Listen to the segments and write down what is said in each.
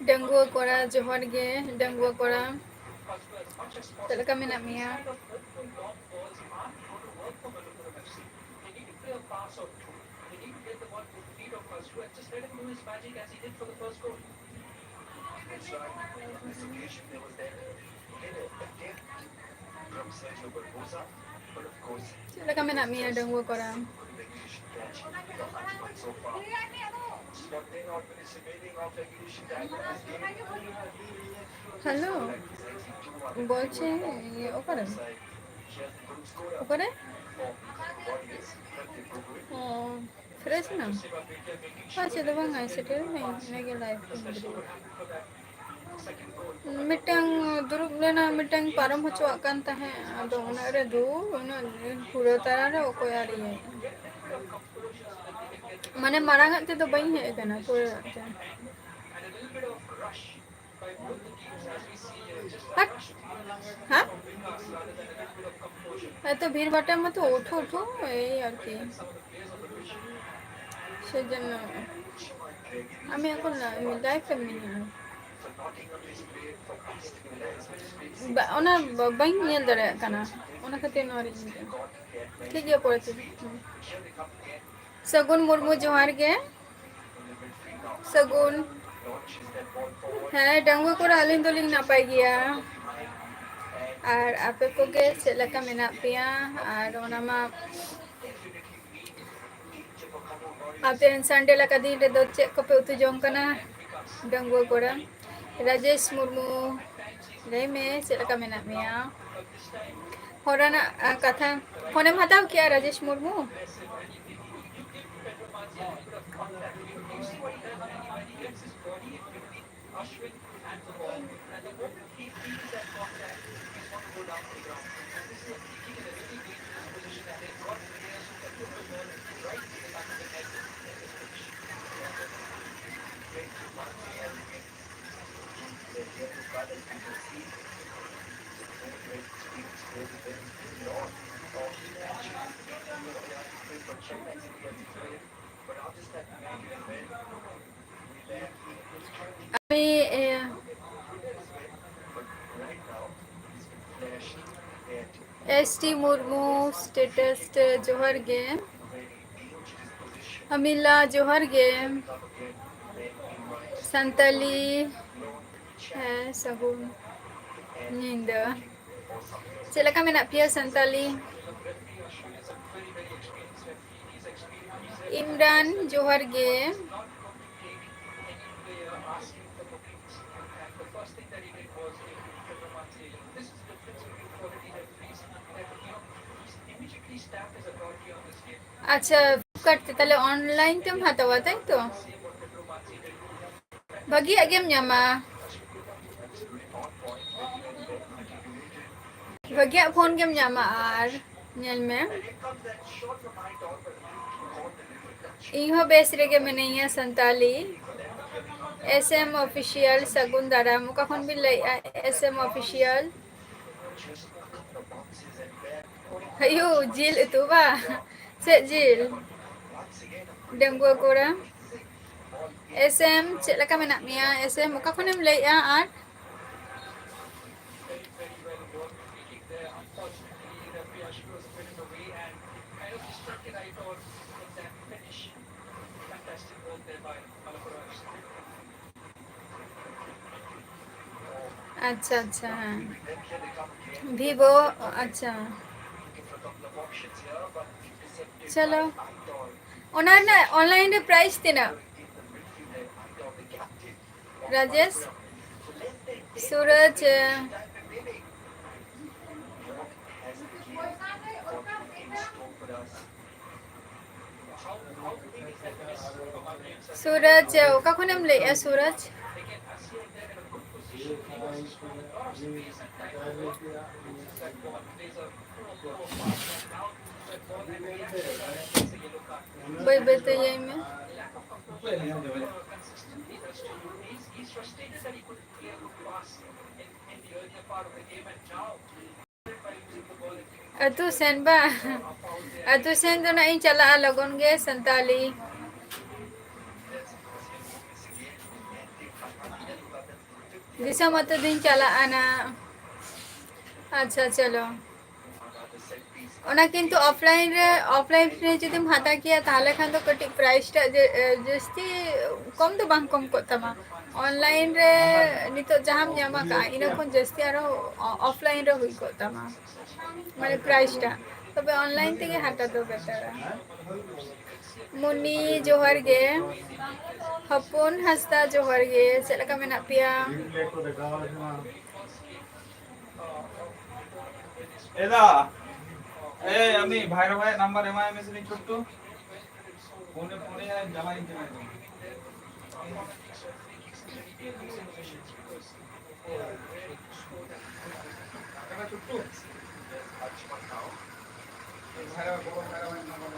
Dangua kora johar ge dangua kora talaga minamia talaga minamia dangua kora hello বলছি ওখানে ওখানে ও fresh na acha do bang ai settle nage life mitang duruk lena mitang param hocho akan tahe ado ona re du ona puro tara re okoyari mane marang te do bain he kana puro হ্যাঁ এত ভিড় ভাট্টার মতো ওঠো ওঠো এই আর কি সেই জন্য আমি এখন লাইফ এমনি ona bain nyel dare kana ona khate nori ঠিক আছে পড়েছি सगुन मुर्मू जोहार गे सगुन ᱦᱮᱸ ᱰᱟᱝᱜᱩᱣᱟᱹ ᱠᱚᱲᱟ ᱟᱹᱞᱤᱧ ᱫᱚᱞᱤᱧ ᱱᱟᱯᱟᱭ ᱜᱮᱭᱟ ᱟᱨ ᱟᱯᱮ ᱠᱚᱜᱮ ᱪᱮᱫ ᱞᱮᱠᱟ ᱢᱮᱱᱟᱜ ᱯᱮᱭᱟ ᱟᱨ ᱚᱱᱟ ᱢᱟ ᱟᱯᱮ ᱥᱟᱱᱰᱮ ᱞᱮᱠᱟ ᱫᱤᱱ ᱨᱮᱫᱚ ᱪᱮᱫ ᱠᱚᱯᱮ ᱩᱛᱩ ᱡᱚᱢ ᱠᱟᱱᱟ ᱰᱟᱝᱜᱩᱣᱟᱹ ᱠᱚᱲᱟ ᱨᱟᱡᱮᱥ ᱢᱩᱨᱢᱩ ᱞᱟᱹᱭ ᱢᱮ ᱪᱮᱫ ᱞᱮᱠᱟ ᱢᱮᱱᱟᱜ ᱢᱮᱭᱟ ᱦᱚᱨᱟᱱᱟᱜ ᱠᱟᱛᱷᱟ ᱯᱷᱳᱱᱮᱢ ᱦᱟᱛᱟᱣ ᱠᱮᱜᱼᱟ ᱨᱟᱡᱮᱥ ᱢᱩᱨᱢᱩ আমি एसटी मुर्मू स्टेटस जोहर गे अमिला जोहर गे संताली है सगुन निंदा चलका मेना पिया संताली इमरान जोहर गे अच्छा करते ताले ऑनलाइन तुम हतावा ताई तो bagi agam nyama bagi phone game nyama ar nyel me इहो बेस रेगे में नहीं है संताली एसएम ऑफिशियल सगुन दारा मुका फोन भी ले SM official ayo jil itu ba se jil dengua kora SM cek laka menak mia SM muka konem lay ar अच्छा अच्छा हाँ वीवो अच्छा चलो ओना ऑनलाइन प्राइस तीना राजेश सूरज सूरज ओका खनेम ले सूरज भाई बताइए मैं अतु सेन बा अतु सेन तो नहीं चला लगन गे संताली दिशा मत दिन चला आना अच्छा चलो ओना किंतु ऑफलाइन रे जुदिम हाता किया ताले खान तो कटी प्राइस टा जस्ती कम तो बांग कम को तमा ऑनलाइन रे नितो जहाम ᱧᱟᱢᱟ का इना कोन जस्ती आरो ऑफलाइन रे हुई को तमा माने प्राइस टा तबे ऑनलाइन तेगे हाता तो बेटर मुनी जोहर गे हपुन हस्ता जोहर गे चलका मेना पिया एदा ए আমি ভাইরা ভাই নাম্বার এমআই মেসেজ করতে ফোনে ফোনে জামাই দিতে টাকা ছুট্টু ভাইরা বড় ভাইরা ভাই নাম্বার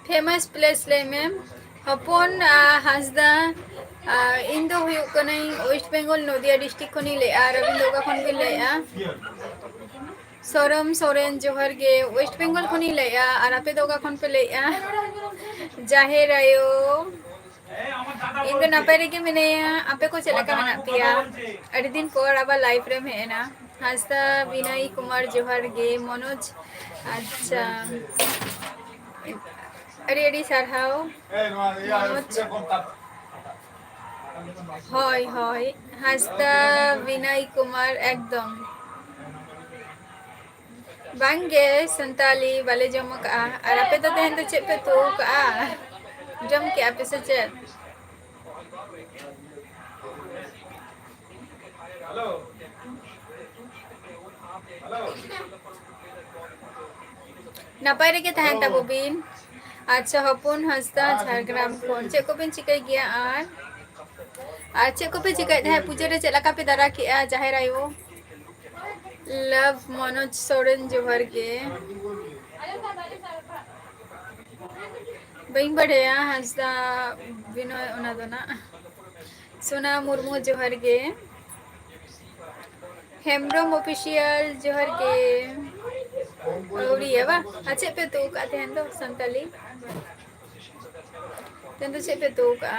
फेमस प्लेस ले मैम हपन हासदा इन दो हुयो कनै वेस्ट बेंगल नदिया डिस्ट्रिक्ट खनि ले रविंद्र का खन भी ले सोरम सोरेन जोहर गे वेस्ट बेंगल खनि ले और आपे दोगा खन पे ले जाहेर आयो इन दो नापे रे के मने आपे को चलका मना पिया अड़ी दिन पर आबा लाइफ रे में ना हासदा विनय कुमार जोहर गे मनोज अच्छा अरे अरे सारहाव হয় হয় হাসতা विनय कुमार एकदम बांगे संताली वाले जमक और आपे तो तेहन तो चेप पे तो का जम के आपे से चेप हेलो हेलो नापाय रे के तहन ता बोबिन अच्छा हपुन हस्ता झारग्राम फोन चेक को बिन चिकाई गया और चेक को पे चिकाई है पूजे रे चला का पे दरा के जाहिर आयो लव मनोज सोरेन जोहर के बइन बढ़िया हस्ता विनय ओना दोना सोना मुर्मू जोहर के हेमब्रम ऑफिशियल जोहर के और ये बा अच्छे पे तो का थे तो संताली तेंदो से पे तो का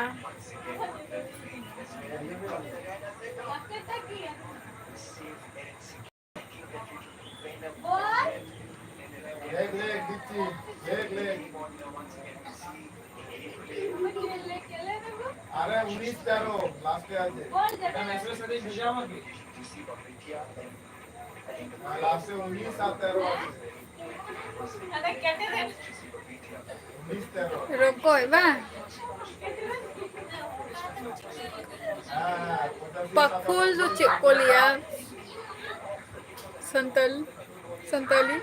अरे 19-13 लास्ट पे आज এটা মেসেজ সাথে भेजा আমাকে लास्ट से 19-13 अरे कहते थे 19-13 रुको बा पकुल तो चेक को लिया संताली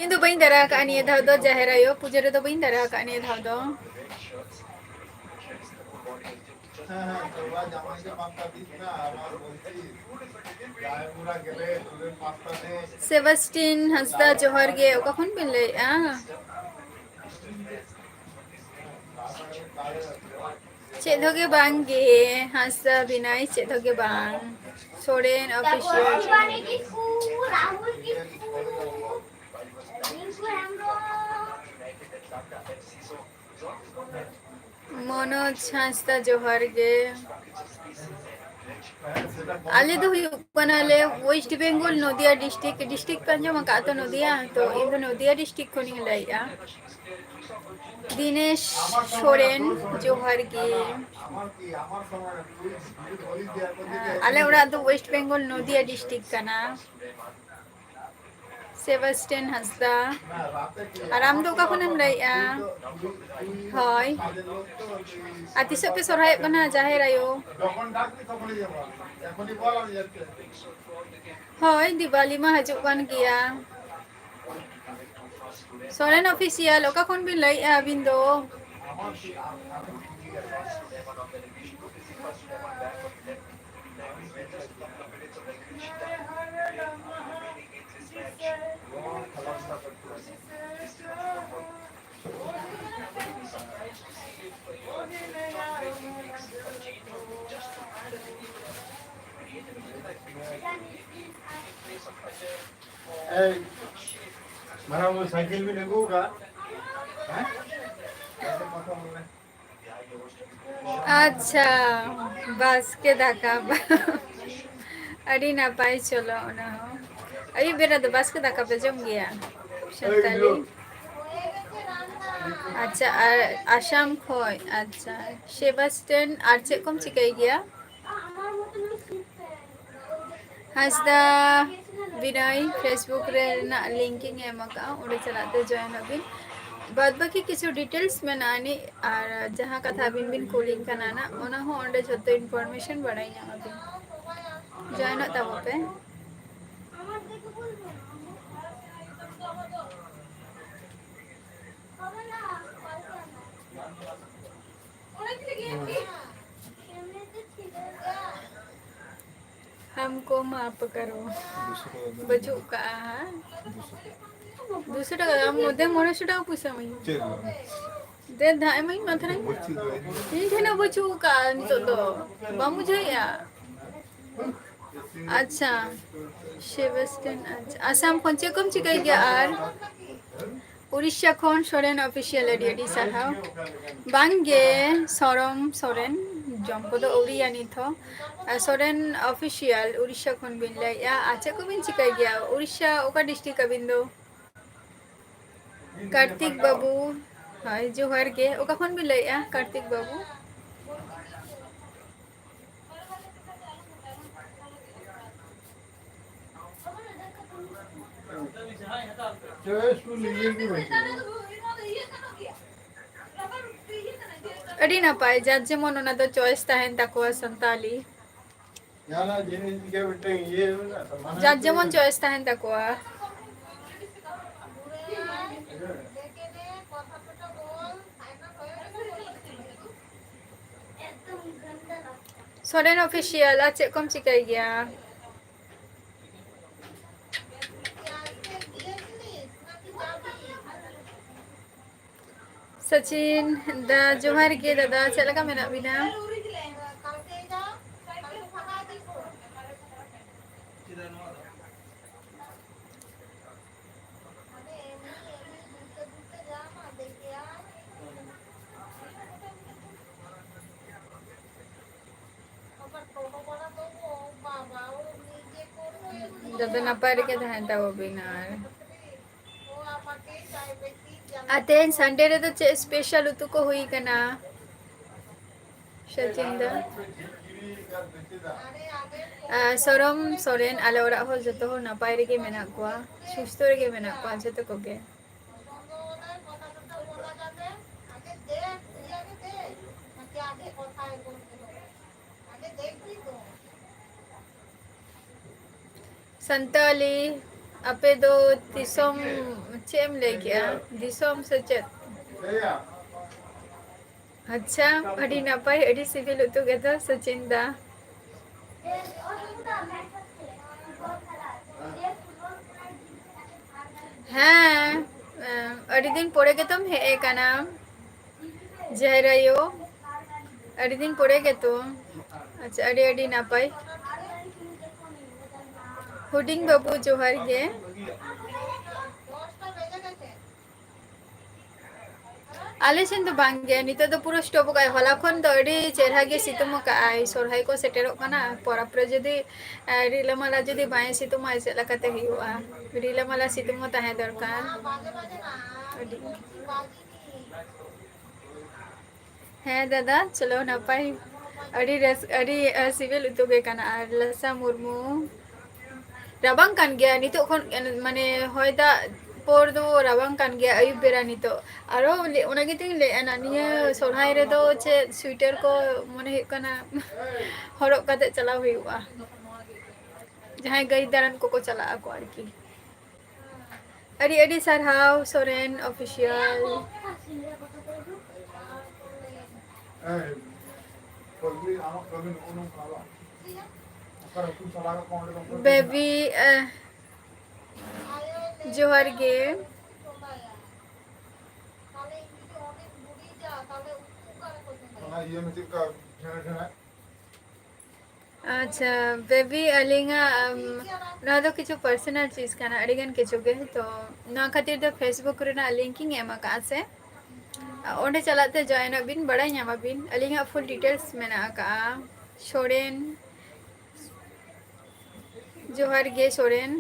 इन तो बइन दरा का नहीं था दो जाहिर आयो पूजरे तो बइन दरा का नहीं था दो सेबस्टिन हंसदा जोहर गे ओका खन बिन ले चेत होगे बांगे हांसदा बिनाई चेत होगे बांग सोरेन ऑफिशियल मनोज हांसदा जोहार गे आले तो हुयुग कना ले वेस्ट बेंगल नदिया डिस्ट्रिक्ट पंजम का तो नदिया तो इन नदिया डिस्ट्रिक्ट खनि लाइया दिनेश सोरेन जोहार गे आले उड़ा तो वेस्ट बेंगल नदिया डिस्ट्रिक्ट कना सेबास्टियन हांसदा आराम दो का खनम लाइया हय आतिसे पे सरहाय कना जाहेर आयो हय दिवाली मा हजु कान गिया सोरेन ऑफिशियल ओका खन बिन लाइया अबिन दो Murmu साइकिल भी लगूगा हैं अच्छा बस के दाका अड़ी ना पाई चलो ना हो अभी बेरा तो बस के दाका पे जम गया संताली अच्छा आसाम खोय अच्छा सेबास्टियन आर्चे कम चिकाई गया हासदा बिनाई फेसबुक रे ना लिंकिंग है मका उड़े चलाते जॉइन अबिन बाद बाकी किसी डिटेल्स में नानी और जहाँ कथा बिन बिन कूलिंग का नाना उन्हें हो अंडे जत्तो इन्फॉर्मेशन बढ़ाई यहाँ पे जॉइन होता वो पे हमको माफ करो बचू का दूसरा का हम मुद्दे मोरे सुटा पूछा मैं दे धाय मैं माथा नहीं ये थे ना बचू का तो बामू जाया अच्छा सेबास्टियन अच्छा आसाम पंचे कम चिकाई गया आर उड़ीसा खन सोरेन ऑफिशियल एडियडी साहा बांगे सरम सोरेन जमको तो उड़िया नहीं था सोरेन ऑफिशियल उड़ीसा खन बिन लाइया अच्छा को बिन चिकाई गया उड़ीसा ओका डिस्ट्रिक्ट का बिंदो कार्तिक बाबू हाय जोहार गे ओका खन बिन लाइया कार्तिक बाबू जो स्कूल लिए भी बैठे अड़ी ना पाए जज जेमन ओना तो चॉइस ताहेन ताको संताली याना जिन के बेटे ये जज जेमन चॉइस ताहेन ताको सोरेन ऑफिशियल अच्छे कम चिकाई गया सचिन दा जोहार के दादा चला का मेरा बिना दादा नपार के धान ता वो बिना आते संडे रे तो स्पेशल उतु को हुई कना सचिन दा सरम सोरेन आले ओरा हो जतो हो नपाय रे के मेना कोआ सुस्तो रे के मेना कोआ जतो को के संताली अपे दो दिसोम चेम ले गया दिसोम सचेत अच्छा अड़ी नपाय अड़ी सिविल उतु के तो सचिन दा हाँ अड़ी दिन पड़े के तुम है एक नाम ᱡᱟᱭᱨᱟᱭᱳ ᱟᱹᱰᱤ ᱫᱤᱱ ᱯᱚᱨᱮ ᱜᱮᱛᱚ ᱟᱪᱪᱷᱟ ᱟᱹᱰᱤ ᱱᱟᱯᱟᱭ ᱦᱩᱰᱤᱧ ᱵᱟᱹᱵᱩ ᱡᱚᱦᱟᱨ ᱜᱮ ᱟᱞᱮ ᱥᱮᱱ ᱫᱚ ᱵᱟᱝ ᱜᱮ ᱱᱤᱛᱚᱜ ᱫᱚ ᱯᱩᱨᱟᱹ ᱥᱴᱚᱯ ᱟᱠᱟᱜᱼᱟᱭ ᱦᱚᱞᱟ ᱠᱷᱚᱱ ᱫᱚ ᱟᱹᱰᱤ ᱪᱮᱨᱦᱟ ᱜᱮ ᱥᱤᱛᱩᱝ ᱟᱠᱟᱜᱼᱟᱭ ᱥᱚᱨᱦᱟᱭ ᱠᱚ ᱥᱮᱴᱮᱨᱚᱜ ᱠᱟᱱᱟ ᱯᱚᱨᱚᱵᱽ ᱨᱮ ᱡᱩᱫᱤ ᱨᱤᱞᱟᱹᱢᱟᱞᱟ ᱡᱩᱫᱤ ᱵᱟᱭ ᱥᱤᱛᱩᱝᱟ ᱪᱮᱫ ᱞᱮᱠᱟᱛᱮ ᱦᱩᱭᱩᱜᱼᱟ ᱨᱤᱞᱟᱹᱢᱟᱞᱟ ᱥᱤᱛᱩᱝ ᱦᱚᱸ ᱛᱟᱦᱮᱸ ᱫᱚᱨᱠᱟর ᱦᱮᱸ ᱫᱟᱫᱟ ᱪᱚᱞᱚ ᱱᱟᱯᱟᱭ ᱟᱹᱰᱤ ᱥᱤᱵᱤᱞ ᱩᱛᱩ ᱜᱮ ᱠᱟᱱᱟ ᱟᱨ ᱞᱟᱥᱟ ᱢᱩᱨᱢᱩ ᱨᱟᱵᱟᱝ ᱠᱟᱱ ᱜᱮᱭᱟ ᱱᱤᱛᱚᱜ ᱠᱷᱚᱱ ᱢᱟᱱᱮ ᱦᱚᱭ ᱫᱟᱜ ᱯᱚᱨ ᱫᱚ ᱨᱟᱵᱟᱝ ᱠᱟᱱ ᱜᱮᱭᱟ ᱟᱹᱭᱩᱵ ᱵᱮᱲᱟ ᱱᱤᱛᱚᱜ ᱟᱨᱚ ᱚᱱᱟ ᱜᱮᱛᱚᱧ ᱞᱟᱹᱭᱮᱫᱼᱟ ᱱᱤᱭᱟᱹ ᱥᱚᱨᱦᱟᱭ ᱨᱮᱫᱚ ᱪᱮᱫ ᱥᱩᱭᱮᱴᱟᱨ ᱠᱚ ᱢᱚᱱᱮ ᱦᱩᱭᱩᱜ ᱠᱟᱱᱟ ᱦᱚᱨᱚᱜ ᱠᱟᱛᱮ ᱪᱟᱞᱟᱣ ᱦᱩᱭᱩᱜᱼᱟ ᱡᱟᱦᱟᱸᱭ ᱜᱟᱹᱭ ᱫᱟᱨᱟᱱ ᱠᱚᱠᱚ ᱪᱟᱞᱟᱜ ᱟᱠᱚ ᱟᱨᱠᱤ ᱟᱹᱰᱤ ᱥᱟᱨᱦᱟᱣ Soren official Eh, pagi anak kami nunggu kalah. Akar aku salah kau ada kau. Baby জোহার গে Karena ia mesti kau jangan. আচ্ছা বেবি আলিঙা ᱱᱚᱣᱟ ᱫᱚ ᱠᱤᱪᱷᱩ ᱯᱟᱨᱥᱚᱱᱟᱞ ᱪᱤᱡ ᱠᱟᱱᱟ ᱟᱹᱰᱤᱜᱟᱱ ᱠᱤᱪᱷᱩ ᱜᱮ ᱛᱚ ᱱᱚᱣᱟ ᱠᱷᱟᱹᱛᱤᱨ ᱫᱚ ᱯᱷᱮᱥᱵᱩᱠ ᱨᱮᱱᱟᱜ ᱞᱤᱝᱠᱤᱧ ᱮᱢ ᱟᱠᱟᱫᱼᱟ ᱥᱮ ᱚᱸᱰᱮ ᱪᱟᱞᱟᱜ ᱛᱮ ᱡᱚᱭᱮᱱᱚᱜ ᱵᱤᱱ ᱵᱟᱲᱟᱭ ᱧᱟᱢᱟᱵᱤᱱ ᱟᱹᱞᱤᱧᱟᱜ ᱯᱷᱩᱞ ᱰᱤᱴᱮᱞᱥ ᱢᱮᱱᱟᱜ ᱟᱠᱟᱫᱼᱟ ᱥᱚᱨᱮᱱ ᱡᱚᱦᱟᱨ ᱜᱮ ᱥᱚᱨᱮᱱ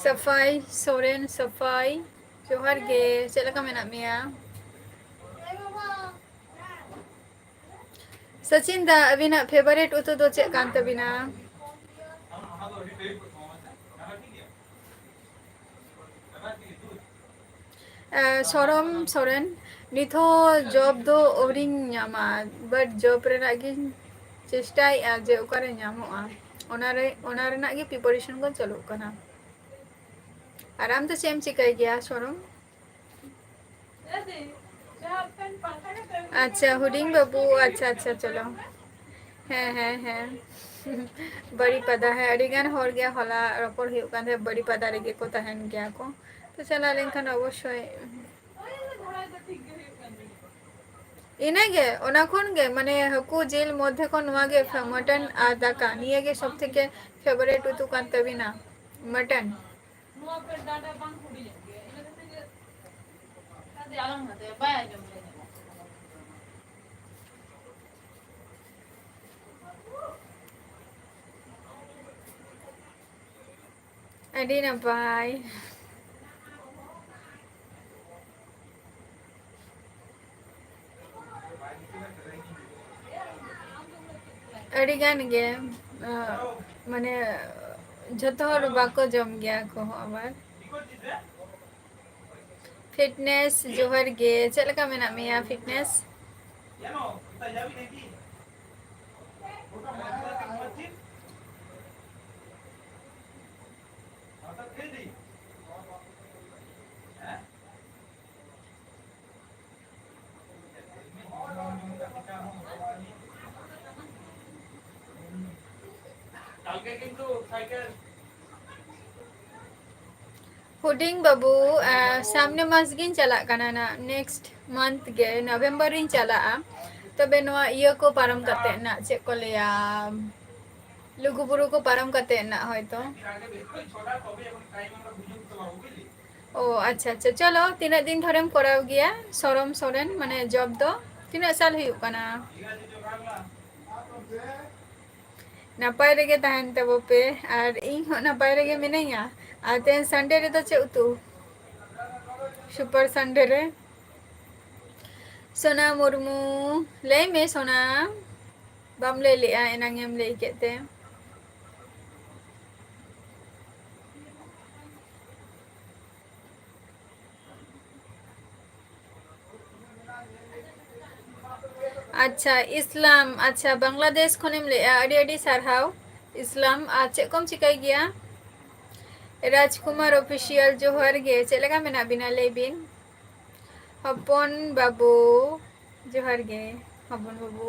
ᱥᱟᱯᱷᱟᱭ ᱥᱚᱨᱮᱱ ᱥᱟᱯᱷᱟᱭ ᱡᱚᱦᱟᱨ ᱜᱮ ᱪᱮᱫ ᱞᱮᱠᱟ ᱢᱮᱱᱟᱜ ᱢᱮᱭᱟ ᱥᱚᱪᱤᱱ ᱫᱟ ᱟᱹᱵᱤᱱᱟᱜ ᱯᱷᱮভারিট ᱩᱛᱩ ᱫᱚ ᱪᱮᱫ ᱠᱟᱱ ᱛᱟᱵᱤᱱᱟ ᱥᱚᱨᱚᱢ ᱥᱚᱨᱮᱱ ᱱᱤᱛ ᱦᱚᱸ ᱡᱚᱵ ᱫᱚ ᱟᱹᱣᱨᱤᱧ ᱧᱟᱢᱟ ᱵᱟᱴ ᱡᱚᱵ ᱨᱮᱱᱟᱜ ᱜᱤᱧ ᱪᱮᱥᱴᱟᱭᱮᱫᱼᱟ ᱡᱮ ᱚᱠᱟᱨᱮ ᱧᱟᱢᱚᱜᱼᱟ ᱚᱱᱟ ᱨᱮᱱᱟᱜ ᱜᱮ ᱯᱨᱤপারেশন ᱠᱚ ᱪᱟᱹᱞᱩᱜ ᱠᱟᱱᱟ ᱟᱨ ᱟᱢ ᱫᱚ ᱪᱮᱫ ᱮᱢ ᱪᱤᱠᱟᱹᱭ ᱜᱮᱭᱟ ᱥᱚᱨᱚᱢ আচ্ছা হুডিং বাবু আচ্ছা চলো হ্যাঁ বাড়িপাদা হ্যাঁ আᱹᱰᱤᱜᱟᱱ ᱦᱚᱲ ᱜᱮ ᱦᱚᱞᱟ ᱨᱚᱯᱚᱲ ᱦᱩᱭᱩᱜ ᱠᱟᱱ ᱛᱟᱦᱮᱸ ᱵᱟᱲᱤᱯᱟᱫᱟ ᱨᱮᱜᱮ ᱠᱚ ᱛᱟᱦᱮᱱ ᱜᱮᱭᱟ ᱠᱚ ᱛᱚ ᱪᱟᱞᱟᱣ ᱞᱮᱱᱠᱷᱟᱱ ᱚᱵᱚᱥᱥᱳᱭ ᱤᱱᱟᱹᱜᱮ ᱚᱱᱟ ᱠᱷᱚᱱ ᱜᱮ ᱢᱟᱱᱮ ᱦᱟᱹᱠᱩ ᱡᱤᱞ ᱢᱚᱫᱽᱫᱷᱮ ᱠᱷᱚᱱ ᱱᱚᱣᱟ ᱜᱮ মটন আর দাকা নিয়ে গে সব থেকে ফেভারিট উতু কান তাবিনা মটন ᱟᱹᱰᱤ ᱱᱟᱯᱟᱭ ᱟᱹᱰᱤᱜᱟᱱ ᱜᱮ ᱢᱟᱱᱮ ᱡᱷᱚᱛᱚ ᱦᱚᱲ ᱵᱟᱠᱚ ᱡᱚᱢ ᱜᱮᱭᱟ ᱠᱚ ᱟᱵᱟᱨ ফিটনেস জোহার গে ᱪᱮᱫ ᱞᱮᱠᱟ ᱢᱮᱱᱟᱜ ᱢᱮᱭᱟ ফিটনেস হুডিং বাবু সামনে মাস গিᱧ ᱪᱟᱞᱟᱜ ᱠᱟᱱᱟ ᱱᱟ নেক্সট মান্থ ᱜᱮ নভেম্বর ᱨᱤᱧ ᱪᱟᱞᱟᱜᱼᱟ ᱛᱚᱵᱮ ᱱᱚᱣᱟ ᱤᱭᱟᱹ ᱠᱚ ᱯᱟᱨᱚᱢ ᱠᱟᱛᱮ ᱱᱟ ᱪᱮᱫ ᱠᱚ ᱞᱟᱹᱭᱟ ᱞᱩᱜᱩᱵᱩᱨᱩ ᱠᱚ ᱯᱟᱨᱚᱢ ᱠᱟᱛᱮ ᱱᱟ ᱦᱚᱭᱛᱚ ও আচ্ছা চলো তিনাᱹᱜ দিন ধরেম করাও গিয়া সরম সরেন মানে জব দো তিনাᱹᱜ সাল ᱦᱩᱭᱩᱜ ᱠᱟᱱᱟ ᱱᱟᱯᱟᱭ ᱨᱮᱜᱮ ᱛᱟᱦᱮᱱ ᱛᱟᱵᱚ ᱯᱮ ᱟᱨ ᱤᱧ ᱦᱚᱸ ᱱᱟᱯᱟᱭ ᱨᱮᱜᱮ ᱢᱤᱱᱟᱹᱧᱟ ᱟᱨ ᱛᱮᱦᱮᱧ ᱥᱟᱱᱰᱮ ᱨᱮᱫᱚ ᱪᱮᱫ ᱩᱛᱩ ᱥᱩᱯᱟᱨ ᱥᱟᱱᱰᱮ ᱨᱮ সোনা মুর্মু ᱞᱟᱹᱭ ᱢᱮ সোনা ᱵᱟᱢ ᱞᱟᱹᱭ ᱞᱮᱜᱼᱟ ᱮᱱᱟᱝ ᱮᱢ ᱞᱟᱹᱭ ᱠᱮᱫ ᱛᱮ আচ্ছা ইসলাম আচ্ছা বাংলাদেশ খনেম ᱞᱟᱹᱭᱼᱟ ᱟᱹᱰᱤ ᱥᱟᱨᱦᱟᱣ ইসলাম আর ᱪᱮᱫ ᱠᱚᱢ ᱪᱤᱠᱟᱹᱭ ᱜᱮᱭᱟ রাজকুমার অফিসিয়াল জোহার গে ᱪᱮᱫ ᱞᱮᱠᱟ ᱢᱮᱱᱟᱜ ᱵᱤᱱᱟ ᱞᱟᱹᱭ ᱵᱤᱱ হপন বাবু জোহার গে হপন বাবু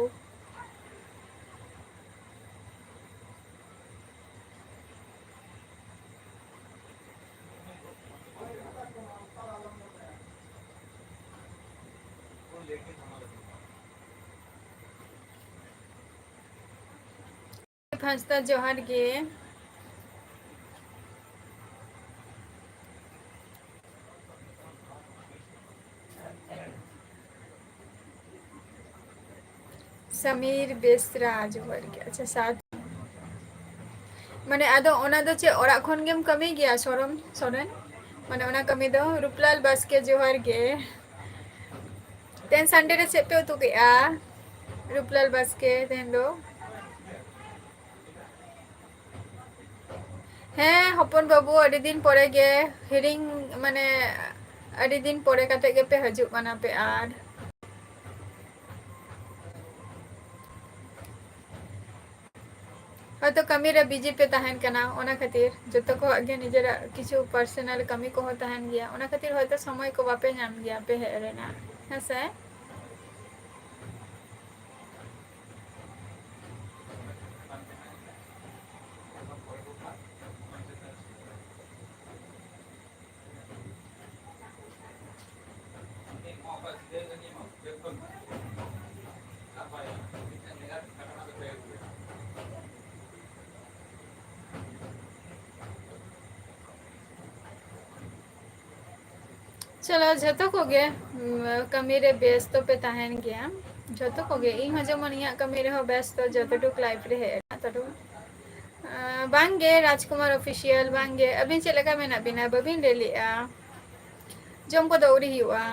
हांसदा जोहार गे समीर बेसरा जोहार गे अच्छा साथ माने आदो ओना दो चे ओरा खन गेम कमी गया सोरम सोरेन माने ओना कमी दो रूपलाल बास्के जोहार गे तेन संडे रे से पे उतु के आ रूपलाल बास्के तेन दो ᱦᱮᱸ ᱦᱚᱯᱚᱱ ᱵᱟᱹᱵᱩ ᱟᱹᱰᱤ ᱫᱤᱱ ᱯᱚᱨᱮ ᱜᱮ ᱦᱤᱲᱤᱧ ᱢᱟᱱᱮ ᱟᱹᱰᱤ ᱫᱤᱱ ᱯᱚᱨᱮ ᱠᱟᱛᱮ ᱜᱮᱯᱮ ᱦᱤᱡᱩᱜ ᱠᱟᱱᱟ ᱯᱮ ᱟᱨ হয়তো কামি রে বিজি পে তাহেন কানা ওনা খাতির যত কো আগে নিজেরা কিছু পার্সোনাল কামি কো তাহেন গিয়া ওনা খাতির হয়তো সময় কো বাপে নাম গিয়া পে হেরেনা হ্যাঁ चलो जतो को गे कमी रे व्यस्त पे ताहेन गया जतो को गे इन जमन इया कमी रे हो व्यस्त जतटुक लाइफ रे है तटु बांगे राजकुमार ऑफिशियल बांगे अभी चले का मेना बिना बबिन रे लिया जम को दौड़ी हुआ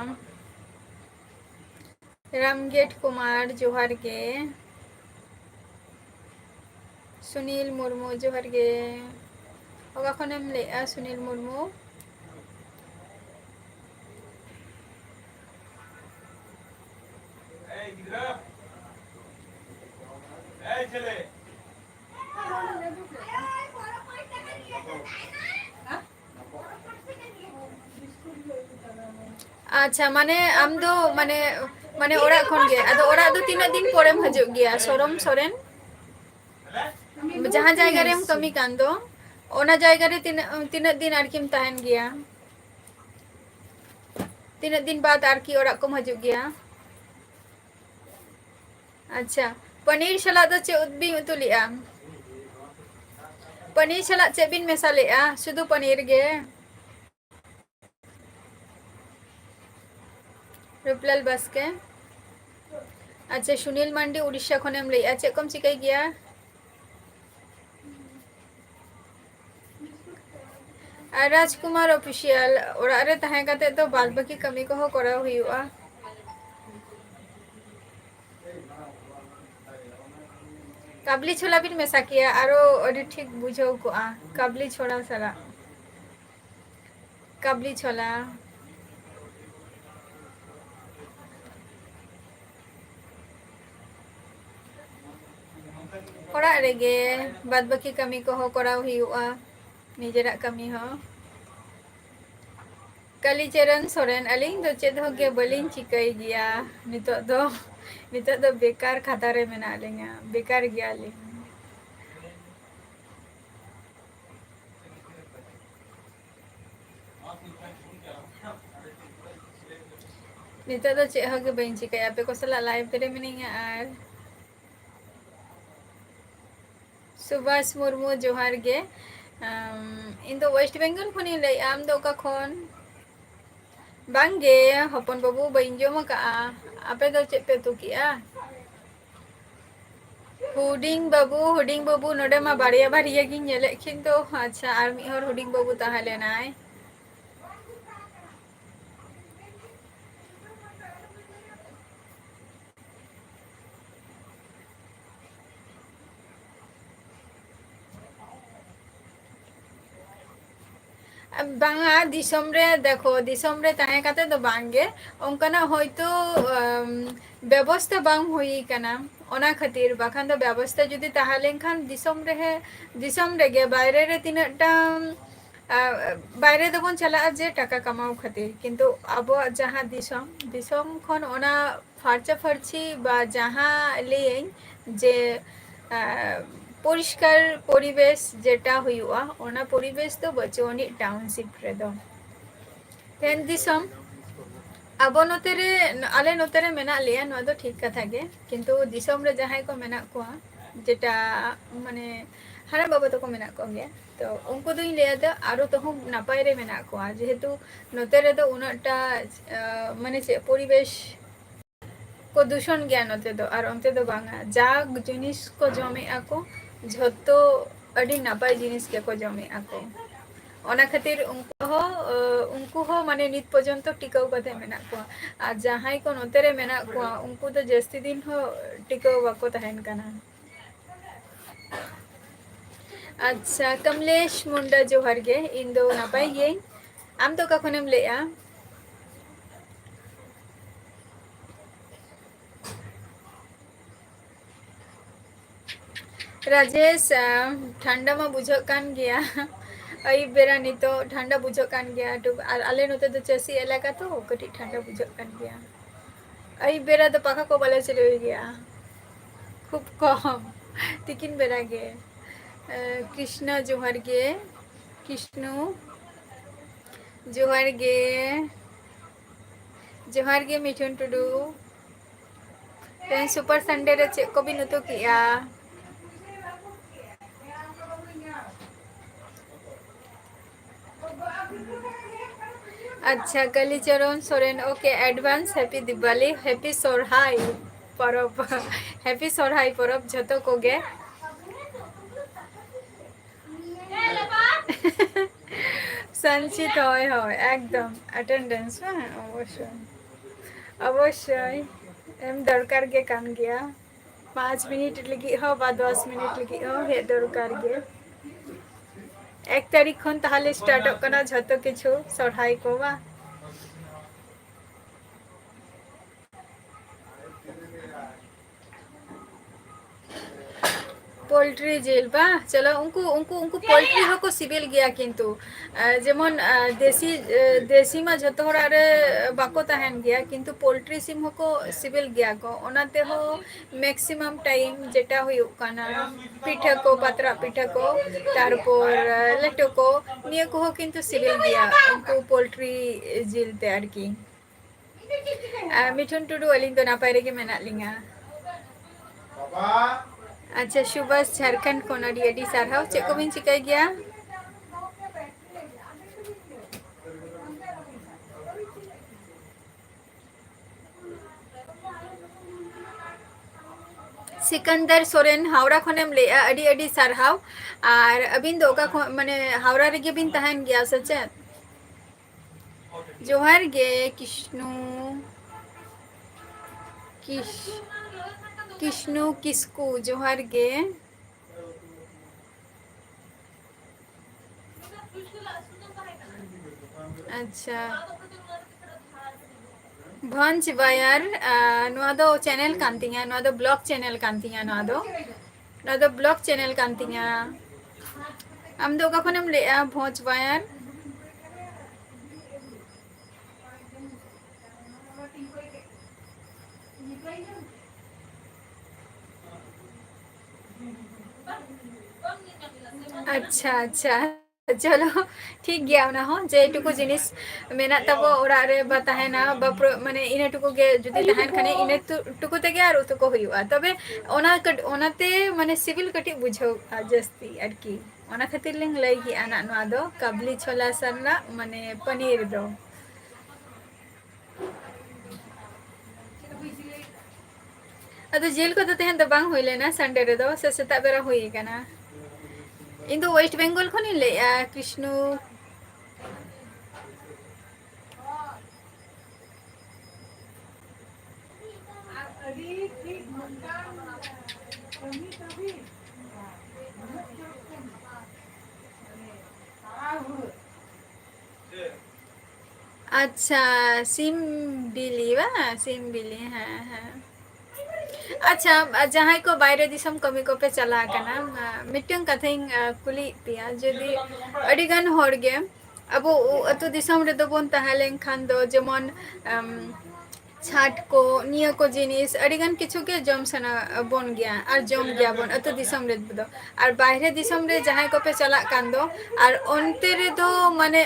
रामगेट कुमार जोहार गे सुनील मुर्मू जोहार गे ओगा खनेम लेआ सुनील मुर्मू अच्छा माने आम दो माने माने ओरा खन गे आदो ओरा दो तीन दिन पोरेम हजुग गया सोरम सोरेन जहां जायगा रे हम कमी कान दो ओना जायगा रे तीन दिन आरकिम ताहेन गया तीन दिन बाद आरकी ओरा कम हजुग गया अच्छा पनीर सला दो चे उद्बी उतुलिया पनीर सला चे बिन मेसालेआ सुधु पनीर गे रूपलाल बास्के अच्छा सुनील मांडी उड़ीसा खनेम ले अच्छा कम चिकाई गया राजकुमार ऑफिशियल ओरा रे ताहे काते तो बाद बाकी कमी को हो करा हुआ काबली छोला बिन मेसा किया आरो अडी ठीक बुझो को आ काबली छोला सला काबली छोला ओरा रे गे बाद बाकी कमी को हो करा हुआ निजरा कमी हो कालीचरण सोरेन अलिंग दो चेद हो गे बलिन चिकाई गया नितो दो बेकार खाता रे मेना लेंगा बेकार गया ले नितो दो चे हो गे बइन चिकाई आपे को सला लाइव रे मिनिंगा आर सुभाष मुर्मू जोहार गे इन दो वेस्ट बेंगल खनि ले आम दो का खन बांगे हपन बाबू बइन जमा का आपे दो चे पे तो किया हुडिंग बाबू नोडे मा बारिया बारिया गिन नेले किंतु अच्छा आर मी हर हुडिंग बाबू ताहले नाय बांगा दिसम रे देखो दिसम रे ताहे काते दो बांगे ओंकना होयतो व्यवस्था बांग होई कना ओना खातिर बाखान दो व्यवस्था जुदी ताहालेन खान दिसम रे गे बायरे रे तिनटा बायरे दो बन चला जे टाका कमाओ खातिर किंतु अब जहां दिसम खन ओना फारचा फारची बा जहां लेन जे পরিষ্কার পরিবেশ যেটা হইয়া ওনা পরিবেশ তো বচনি টাউনশিপ রে দো তেন দিসম abo note re ale note re mena leya no do thik katha ge kintu disom re jahai ko mena ko jeta mane haram baba to ko mena ko ge to unku duñ leya da aro to hum napai re mena ko jehetu note re do unata mane che poribesh को दूषण ज्ञान होते दो और अंते दो बांगा जाग जिनिस को जमे आको झतो अडी नापाय जिनिस के को जमे आको ओना खातिर उनको हो माने नित पर्यंत टिकाऊ कथे मेना को आ जहाई को नोते रे मेना को उनको तो जस्ती दिन हो टिकाऊ बाको तहन कना अच्छा कमलेश मुंडा जोहार गे इन दो नापाय गे आम तो कखनेम लेया राजेश ठंडा में बुझो कान गया अयुब बेरा नितो ठंडा बुझो कान गया तो आले नोते तो चसी एलाका तो कटी ठंडा बुझो कान गया अयुब बेरा तो पाखा को बाले चले गया खूब कम तिकिन बेरा गे कृष्णा जोहार गे कृष्णु जोहार गे मिठुन टुडू तेन सुपर संडे रे चे को भी नतो किया अच्छा Kalicharan Soren okay advance happy Diwali happy Sohrai परब हैप्पी सोरहाई परब जतो को गे संचित হয় হয় একদম অ্যাটেন্ডেন্স হ্যাঁ অবশ্যই অবশ্যই এম দরকার গে কান গিয়া 5 মিনিট লাগি हो বা 10 মিনিট লাগি हो হে দরকার গে 1 তারিখ খন তাহলে স্টার্ট করা যত কিছু সরহাই কোবা पोल्ट्री जेल बा चलो उनको उनको उनको पोल्ट्री को सिबिल गया किंतु जेमन देसी मा जतो हरारे बाको तहन गया किंतु पोल्ट्री सिम को सिबिल गया को ओनाते हो मैक्सिमम टाइम जेटा हुयु काना पिठा को पतरा पिठा को तारपर लेटो को निये को हो किंतु सिबिल गया उनको पोल्ट्री जेल तैयार की मिठुन टुडू अलिंग तो ना पारे के मेना लिंगा अच्छा सुभाष झारखंड को नडी एडी सारहाव चे को बिन चिकाय गया सिकंदर सोरेन हावड़ा खनेम ले अडी अडी सारहाव और अबिन दो का माने हावड़ा रे बिन तहन गया सचे जोहार गे कृष्णु किसकू जोहार गे अच्छा भंज बायर नुआ दो चैनल कांतिया नुआ दो ब्लॉग चैनल कांतिया नुआ दो ब्लॉग चैनल कांतिया आम दो कखनम ले भंज बायर अच्छा अच्छा चलो ठीक गया ना हो जे टुकु जिनिस मेना तबो ओरा रे बताहेना बाप माने इने टुकु गे जुदी तहन खाने इने टुकु ते गे आरो तो को हुआ तबे ओनाते माने सिविल कटी बुझो जस्ती आरकी ओना खातिर लिंग लई गी आना नो दो काबली छोला सरना माने पनीर दो अदो जेल को तो तहन तो बांग होइले ना संडे रे दो से सेता बेरा होई कना इन दो वेस्ट बेंगल खनि ले कृष्णु अच्छा सिम बिली हाँ हाँ अच्छा जहाँ को बाहर दिसम कमी को पे चला कना मिट्टन कथिंग कुली पिया जदी अडिगन होरगे अब अतो दिसम रे दो बोन तहलें खान दो जेमन छाट को निया को जिनिस अडिगन किछु के जम सना बन गया और जम गया बन अतो दिसम रे दो और बाहर दिसम रे जहाँ को पे चला कान दो और ओनते रे दो माने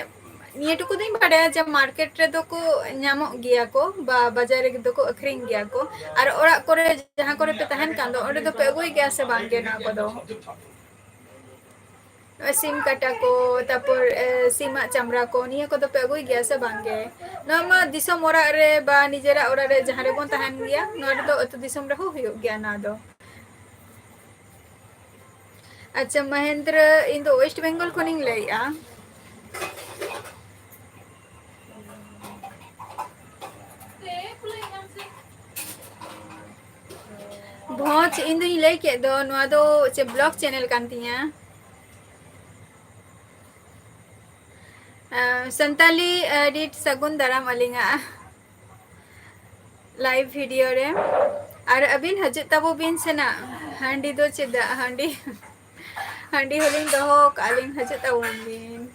निये टुकु दिन बाड़ाया जब मार्केट रे दो को ᱧᱟᱢᱚᱜ ᱜᱮᱭᱟ ᱠᱚ ᱵᱟ ᱵᱟᱡᱟᱨ ᱨᱮ ᱫᱚ ᱠᱚ ᱟᱹᱠᱷᱨᱤᱧ ᱜᱮᱭᱟ ᱠᱚ ᱟᱨ ᱚᱲᱟᱜ ᱠᱚᱨᱮ ᱡᱟᱦᱟᱸ ᱠᱚᱨᱮ ᱯᱮ ᱛᱟᱦᱮᱱ ᱠᱟᱱ ᱫᱚ ᱚᱸᱰᱮ ᱫᱚ ᱯᱮ ᱟᱹᱜᱩᱭ ᱜᱮᱭᱟ ᱥᱮ ᱵᱟᱝ ᱜᱮ ᱱᱚᱣᱟ ᱠᱚᱫᱚ ᱥᱤᱢ ᱠᱟᱴᱟ ᱠᱚ ᱛᱟᱯᱚᱨ ᱥᱤᱢᱟᱜ ᱪᱟᱢᱲᱟ ᱠᱚ ᱱᱤᱭᱟᱹ ᱠᱚᱫᱚ ᱯᱮ ᱟᱹᱜᱩᱭ ᱜᱮᱭᱟ ᱥᱮ ᱵᱟᱝ ᱜᱮ ᱱᱚᱣᱟ ᱢᱟ ᱫᱤᱥᱚᱢ ᱚᱲᱟᱜ ᱨᱮ ᱵᱟ ᱱᱤᱡᱮᱨᱟᱜ ᱚᱲᱟᱜ ᱨᱮ ᱡᱟᱦᱟᱸ ᱨᱮᱵᱚᱱ ᱛᱟᱦᱮᱱ ᱜᱮᱭᱟ ᱱᱚᱣᱟ ᱨᱮᱫᱚ ᱟᱹᱛᱩ ᱫᱤᱥᱚᱢ ᱨᱮᱦᱚᱸ ᱦᱩᱭᱩᱜ ᱜᱮᱭᱟ ᱱᱚᱣᱟ ᱫᱚ ᱟᱪᱪᱷᱟ ᱢᱚᱦᱮᱱᱫᱨᱚ ᱤᱧ ᱫᱚ ᱳᱭᱮᱥᱴ ᱵᱮᱝᱜᱚᱞ ᱠᱷᱚᱱᱤᱧ ᱞᱟᱹᱭᱮᱜᱼᱟ भोज इन दो लई के दो नवा दो चे ब्लॉग चैनल कान तिया संताली एडिट सगुन दाराम अलिंगा लाइव वीडियो रे और अबिन हजू तबो बिन सेना हांडी दो चेदा हांडी हांडी होलिंग दो कालिंग हजू तबो बिन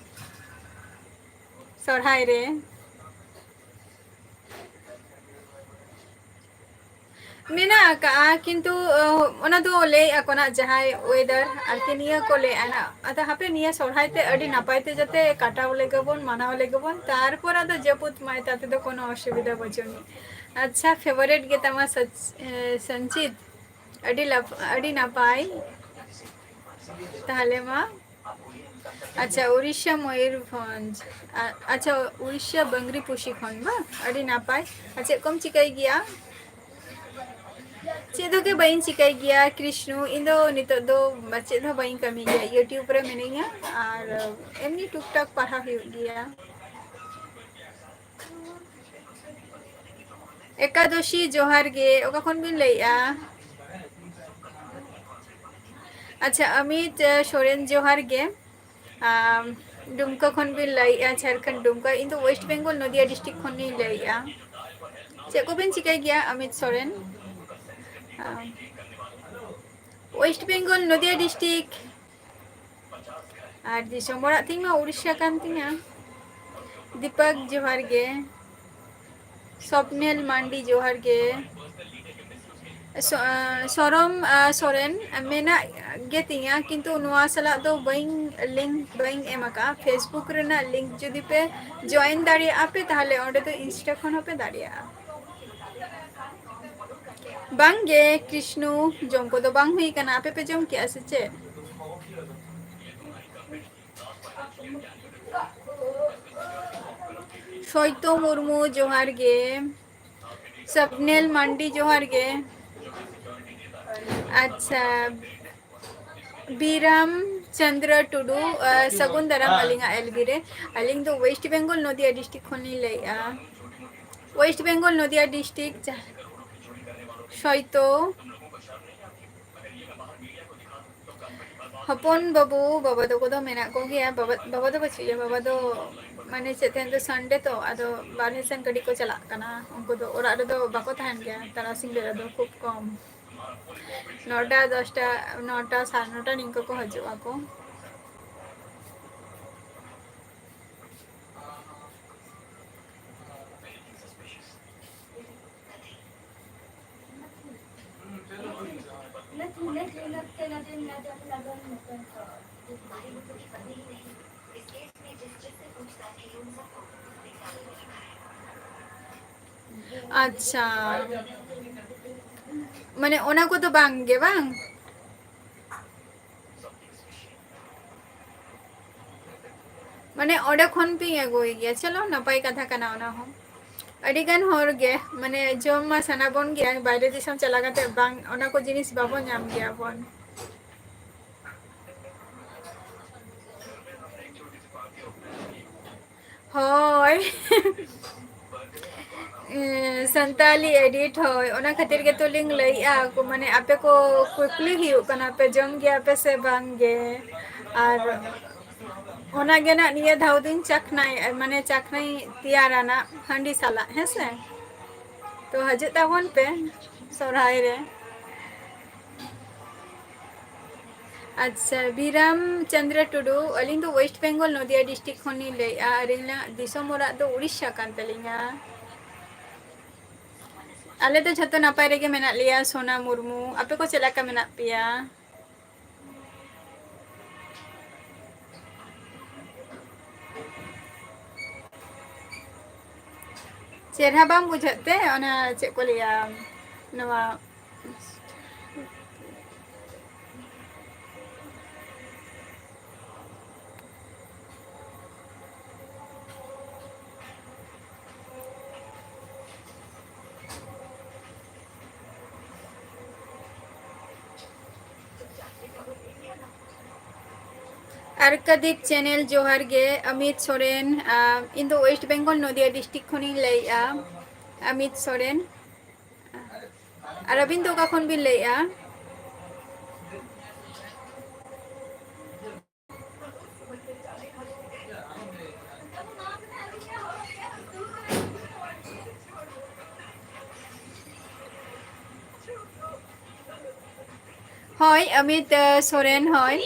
सोरहाय रे मेना का किंतु ओना दो ले अकोना जहाय वेदर आरके निया को ले आना अता हापे निया सोरहाय ते अडी नापाय ते जते काटाव लेगबन मानाव लेगबन तारपर अदा जपुत माय ताते दो कोनो असुविधा बचोनी अच्छा फेवरेट गे तमा संचित अडी नापाय ताहले मा अच्छा उड़ीसा मयूरभंज अच्छा उड़ीसा बंगरी पुशी खन बा अडी नापाय अच्छा कम चिकाई गया चेद के बाइन चिकाई गया कृष्णु इन दो नितो दो चेद बाइन कमी गया यूट्यूब रे मिनिया और एमनी टुक टाक पढ़ा हुई गया एकादशी जोहार गे ओका खन बिन लइया अच्छा अमित सोरेन जोहार गे दुमका खन बिन लइया झारखंड दुमका इन दो वेस्ट बेंगल नदिया डिस्ट्रिक्ट खन नि लइया चे को बिन चिकाई गया अमित सोरेन वेस्ट बेंगल नदिया डिस्ट्रिक्ट और दिसोम ओड़ा तिंगा उड़ीसा कान तिंगा दीपक जोहार गे स्वप्नेल मांडी जोहार गे सोरम सोरेन मेना गे तिंगा किंतु नुआ सला दो बाइन लिंक बाइन एमका फेसबुक रेना लिंक जुदी पे जॉइन दाड़िया आपे ताहले ओंडे तो इंस्टा खन होपे दाड़िया बांगे कृष्णु जम को दो बांग हुई कना आपे पे जम किया से चे शोइतो मुर्मू जोहार गे सपनेल मांडी जोहार गे अच्छा बीराम चंद्र टुडू सगुन दाराम अलिंगा एलगिरे अलिंग दो वेस्ट बेंगल नदिया डिस्ट्रिक्ट खनि लइया वेस्ट बेंगल नदिया डिस्ट्रिक्ट शोइतो हपन बाबू बाबा दो को दो मेना को गया बाबा दो बचिया बाबा दो माने चेतेन तो संडे तो आदो बारहे सेन कड़ी को चला कना उनको दो ओरा रे दो बाको थान गया तारासिंग बेरा दो खूब कम 9टा 10टा 9टा 9:30 निंको को हजुआ को अच्छा माने ओना को तो बांगे बांग माने ओडे खन पे अगोई गया चलो नपाई कथा कना ओना हो अडिगान होर गे माने जम मा सना बन गया बाहरे दिसम चला गते बांग ओना को जिनिस बाबो नाम गया बन होय संताली एडिट होय ओना खातिर के तो लिंक लइया को माने आपे को क्विकली हिउ कना पे जम गया पे से बांगे और ओना गे ना निया धाव दिन चखनाई माने चखनाई तैयाराना हंडी साला है से तो हजे तावन पे सोरहाय रे अच्छा बीराम चंद्र टुडू अलिंग तो वेस्ट बेंगल नदिया डिस्ट्रिक्ट खनि लइया अरिंगला दिसोम ओरा तो उड़ीसा कान तलिंगा आले तो झतो नापाय रेगे मेना लिया सोना मुर्मू आपे को चला का मेना पिया चेहरा बाम बुझते ओना चे को लिया नवा अर्कदीप चैनल जोहार गे अमित सोरेन इन दो वेस्ट बेंगल नदिया डिस्ट्रिक्ट खनी लैया अमित सोरेन और अबिन तो का खन बिन लैया हय अमित सोरेन हय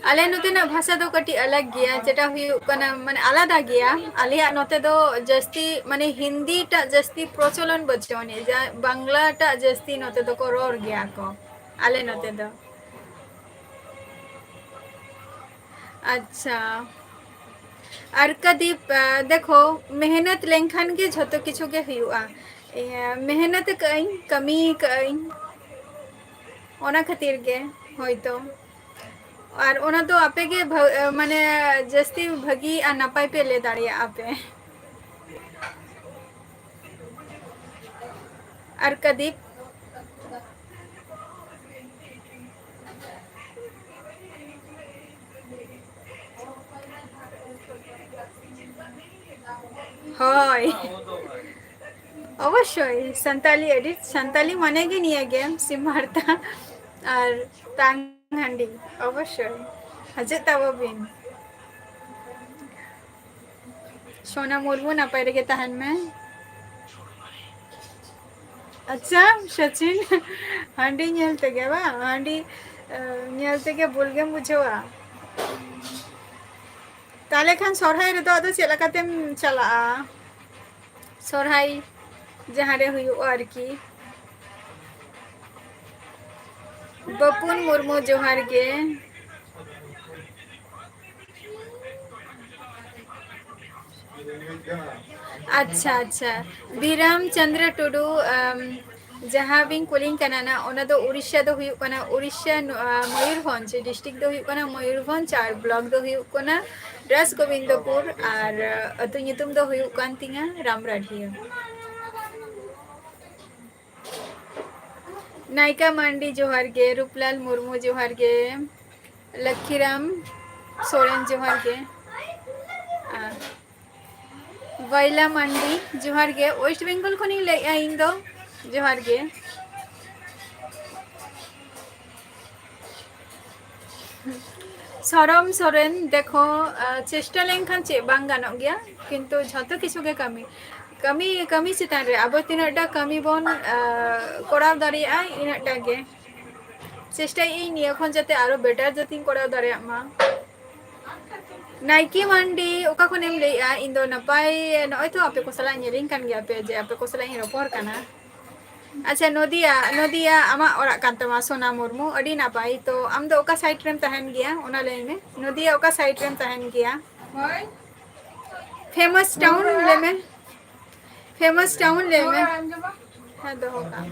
आले नोतेना भाषा दो कटी अलग गया जेटा हुयु कना माने आलादा गया आलिया नोते दो जस्ती माने हिंदी टा जस्ती प्रचलन बचोने जा बांग्ला टा जस्ती नोते दो को रोर गया को आले नोते दो अच्छा अर्कदीप देखो मेहनत लेंखान के झतो किछु के हुआ मेहनत कई कमी कई ओना खातिर के होइतो और ओना तो आपे के माने जस्ती भगी आ नपाई पे ले दाड़िया आपे अर्कदीप হয় অবশ্যই সান্তালি এডিট সান্তালি মানে কি নিয়ে গেম সিমার্তা আর টাংহান্ডি অবশ্যই হাজে তাওবিন सोना मुर्मू ना पाए रे तहन में अच्छा सचिन हांडी नेलते गे बा हांडी नेलते गे बुलगे बुझवा ताले खान सोरहाई रे तो चेला कातेम चला सोरहाई जहाँ रे हुई और की बपुन मुर्मू जोहार गे अच्छा अच्छा बीराम चंद्र टुडू जहाँ बिन कुलिंग कना ना ओना दो उड़ीसा दो हुई कना उड़ीसा मयूरभंज डिस्ट्रिक्ट दो हुई कना मयूरभंज और ब्लॉक दो हुई कना रास गोविंदपुर और अतु नितुम दो हुई कान तिंगा रामराढिया नायका मांडी जोहार गे रूपलाल मुर्मू जोहार गे लखीराम सोरेन जोहार गे वैला मंडी जोहार गे वेस्ट बेंगल खनी ले इन दो जोहार गे सरम सोरेन देखो चेष्टा लेंखान चे बांग गानो गया किंतु झतो किछु के कमी कमी कमी चितान रे अब तिनाटा कमी बन कोराव दारिया इनाटा गे चेष्टा इ निया खन जाते आरो बेटर जतिन कोराव दारिया मा नाइकी मंडी ओका खनेम लेया इन दो नपाई नय तो आपे को सला नेलिंग कान गया पे जे आपे को सला इन रोपर काना अच्छा नदिया नदिया आमा ओरा कांतमा सोना मुर्मू अडी नापाई तो आम दो ओका साइड रेम तहन गया ओना ले में नदिया ओका साइड रेम तहन गया फेमस टाउन ले में हां दो होगा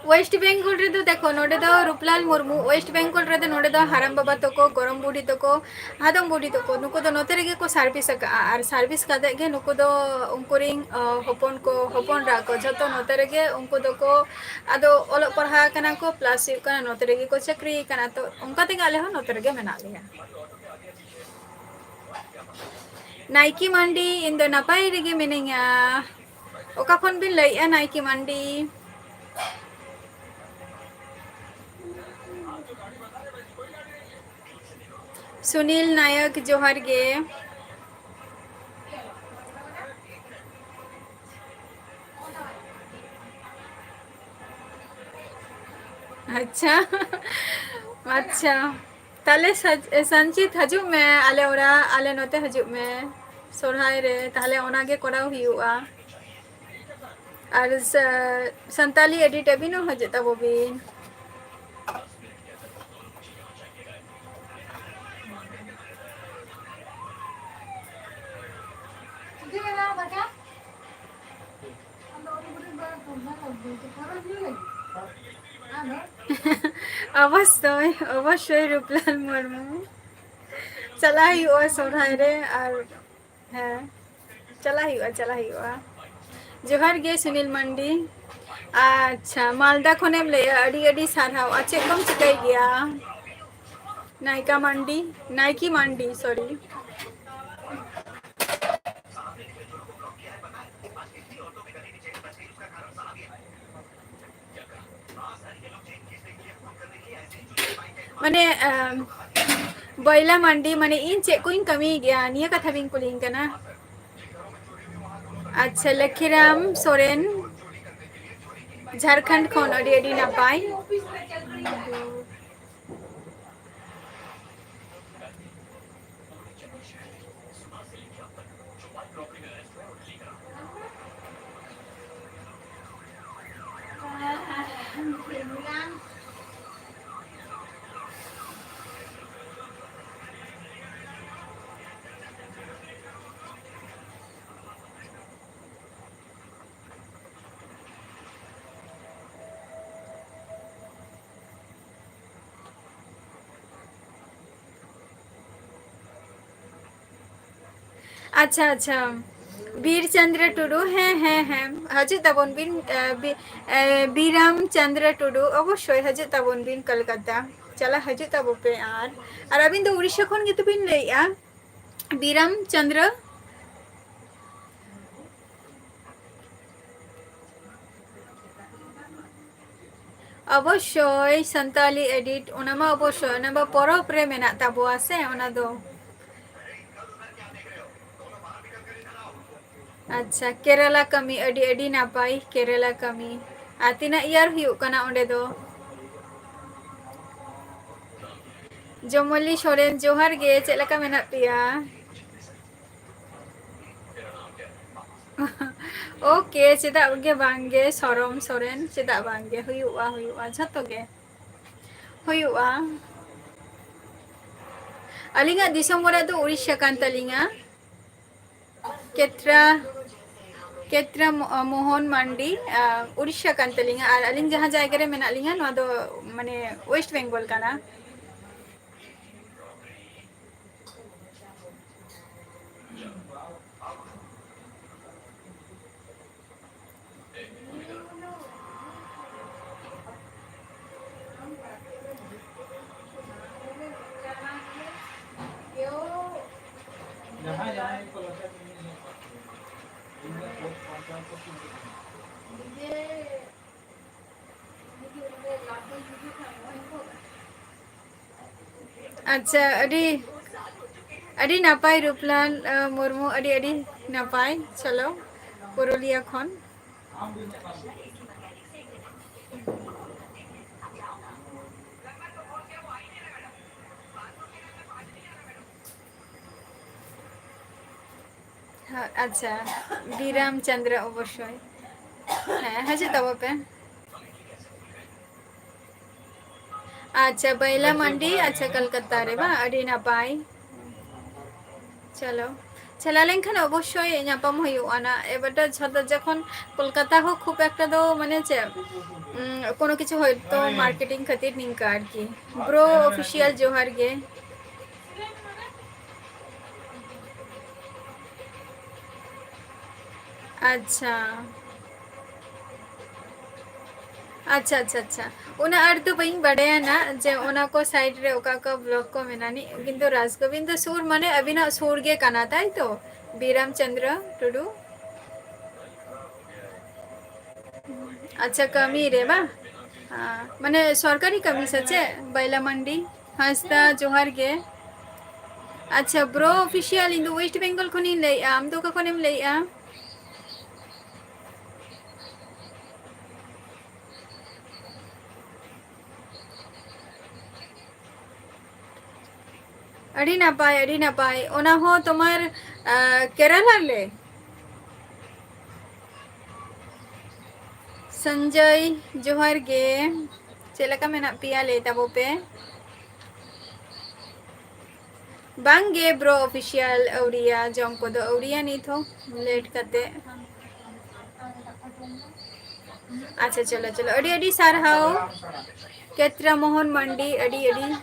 वेस्ट बेंगल रे तो देखो नोडे दो रूपलाल मुर्मू वेस्ट बेंगल रे तो नोडे दो हराम बाबा तको गरम बुढ़ी तको हादम बुढ़ी तको नुको दो नोते रे को सर्विस और सर्विस कादे गे नुको दो उनकोरिंग होपन को होपन रा को जतो नोते रे गे उनको दो को आदो ओलो पढ़ा कना को प्लस कना नोते रे को चाकरी कना तो उनका ते गाले हो नोते रे मेना लिया नाइकी मंडी इन दो नपाई रे गे मेनेंगा ओका खन बिन लइया नाइकी मंडी सुनील नायक जोहार गे अच्छा अच्छा ताले संचित हजू में आले ओरा आले नोते हजू में सोरहाय रे ताले ओना गे कोराव हुआ और संताली एडिट अभी नो हजता बोबिन অবশ্যই অবশ্যই রূপলাল মুর্মু চালা হুᱭᱩᱜᱼᱟ ᱥᱚᱨᱦᱟᱭ ᱨᱮ আর হ্যাঁ চালা হুᱭᱩᱜᱼᱟ जोहार गे सुनील मंडी अच्छा मालदा खनेम लैया अड़ी अड़ी सारहाव आ चेक कम चिकाई गया नायका मंडी नायकी मंडी सॉरी माने बैला मंडी माने इन चेक को इन कमी गया निया कथा बिन कुलिंग कना अच्छा लखीराम सोरेन झारखंड खन अड़ी अड़ी नापाई अच्छा अच्छा वीर चंद्र टुडू हैं हजू तबन बिन बीराम चंद्र टुडू अवश्य हजू तबन बिन कलकत्ता चला हजू तब पे और अबिन तो उड़ीसा खन गे तो बिन लैया बीराम चंद्र अवश्य संताली एडिट ओनामा अवश्य ओनामा परब रे मेना ताबोआ से ओना दो अच्छा केरला कमी अडी अडी नापाई केरला कमी आतिना इयार हुयु कना ओंडे दो जमली सोरेन जोहार गे चेलका मेना पिया ओके चेदा गे बांगे सरम सोरेन चेदा बांगे हुयुआ झतो गे हुयुआ अलिंगा दिसम मोरा तो उड़ीसा कान तलिंगा केत्रा मोहन मंडी उड़ीसा कान तलिंगा और अलिंग जहां जायगा रे मेना लिंगा नोआ दो माने वेस्ट बेंगल काना अच्छा अडी अडी नापाई रूपलाल मुर्मू अडी अडी नापाई चलो पुरुलिया खन हाँ अच्छा बीराम चंद्र अवश्य हाँ हजे तब पे अच्छा बैला मंडी अच्छा कलकत्ता रे बा अडी नापाई चलो चला लेनखान अवश्य नापाम हुयुआना एबारटा झतो जखन कलकाता हो खूब एकटा दो माने चे कोनो किछु हयतो मार्केटिंग खातिर निंका आर की ब्रो ऑफिशियल जोहार गे अच्छा अच्छा अच्छा अच्छा उना अर्थ बई बड़या ना जे उना को साइड रे ओका का ब्लॉग को मेनानी किंतु राजगोविंद सूर माने अबिना सूर गे काना ताई तो बीराम चंद्र टुडू अच्छा कमी रे बा हाँ माने सरकारी कमी सचे बैला मंडी हंसदा जोहार गे अच्छा ब्रो ऑफिशियल इन वेस्ट बेंगल खनि लई आम तो का खनेम लई आ अड़ी ना पाए ओना हो तुम्हार केरला ले संजय जोहार गे चेलका मेना पिया ले तबो पे बांगे ब्रो ऑफिशियल औरिया जम को दो औरिया नहीं थो लेट करते अच्छा चलो चलो अड़ी अड़ी सार हाओ केत्रा मोहन मंडी अड़ी अड़ी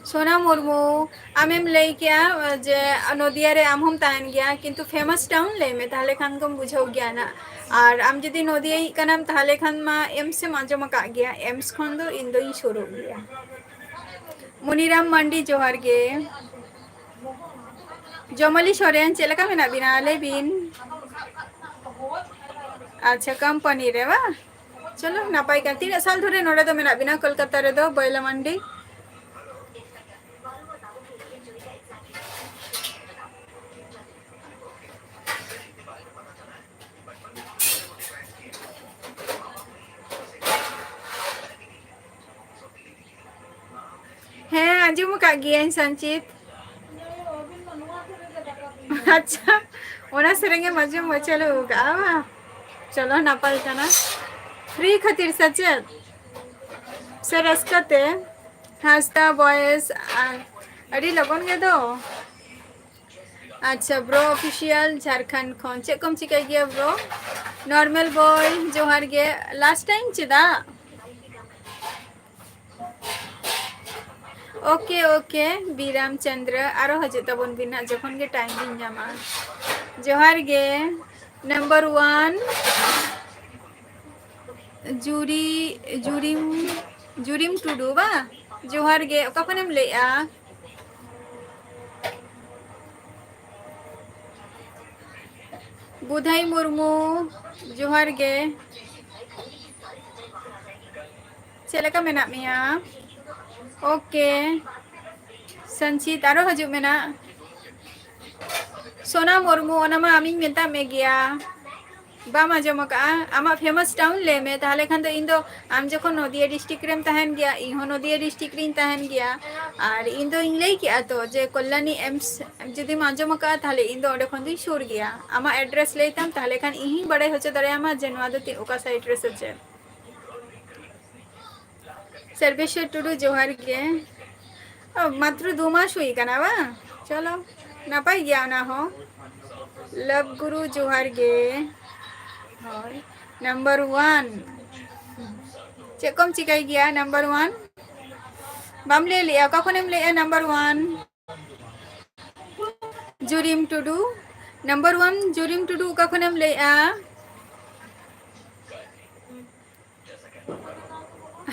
सोना मुर्मू आमेम लई क्या जे नदिया रे आम हम ताहन गया किंतु फेमस टाउन ले में ताहले खान को बुझाव गया ना और आम जदी नदिया ही कनाम ताहले खान मा एम्स से आंजम का गया एम्स खन दो इन दो ही शुरू गया मुनीराम मंडी जोहार गे जमली सोरेन चेलका मेना बिना ले बिन अच्छा कंपनी रे बा चलो नापाई का 3 साल धरे नोड़े दो मेना बिना कोलकाता रे दो बैला मंडी हैं आजू मुका गया संचित अच्छा ओना सरेंगे मजे मचलो होगा चलो नापाई का ना फ्री खातिर सचेत सर अस्कते हास्ता बॉयज अड़ी लगन गे दो अच्छा ब्रो ऑफिशियल झारखंड खन चे कम चिका गया ब्रो नॉर्मल बॉय जोहार गे लास्ट टाइम चिदा ओके ओके बीराम चंद्र आरो हजे तबन बिना जखन गे टाइम दिन जामा जोहार गे नंबर 1 जुरी जुरिम जुरिम टुडू बा जोहार गे ओका खनेम लेआ बुधाई मुर्मू जोहार गे चेलका मेना मिया ओके संचित आरो हजू मेना सोना मुर्मू ओनामा आमी मेता में गया बाम आजमका आमा फेमस टाउन ले में ताहले खान दो इन दो आम जखन नदिया डिस्ट्रिक्ट रेम तहन गया इहो नदिया डिस्ट्रिक्ट रिन तहन गया और इन दो इन लई किया तो जे कल्याणी एम्स जदी आजमका ताहले इन दो ओडे खन दो सुर गया आमा एड्रेस लेताम ताहले खान इही बड़े होचे दरे आमा जे नवा दो ओका सा एड्रेस होचे सर्वेश्वर टुडू जोहार गे मात्र 2 मास हुई कना बा चलो नापाई गया ना हो लव गुरु जोहार गे नंबर 1 चेकम चिकाई गया नंबर 1 बाम ले लिया कखनेम ले नंबर 1 जुरिम टुडू नंबर 1 जुरिम टुडू कखनेम ले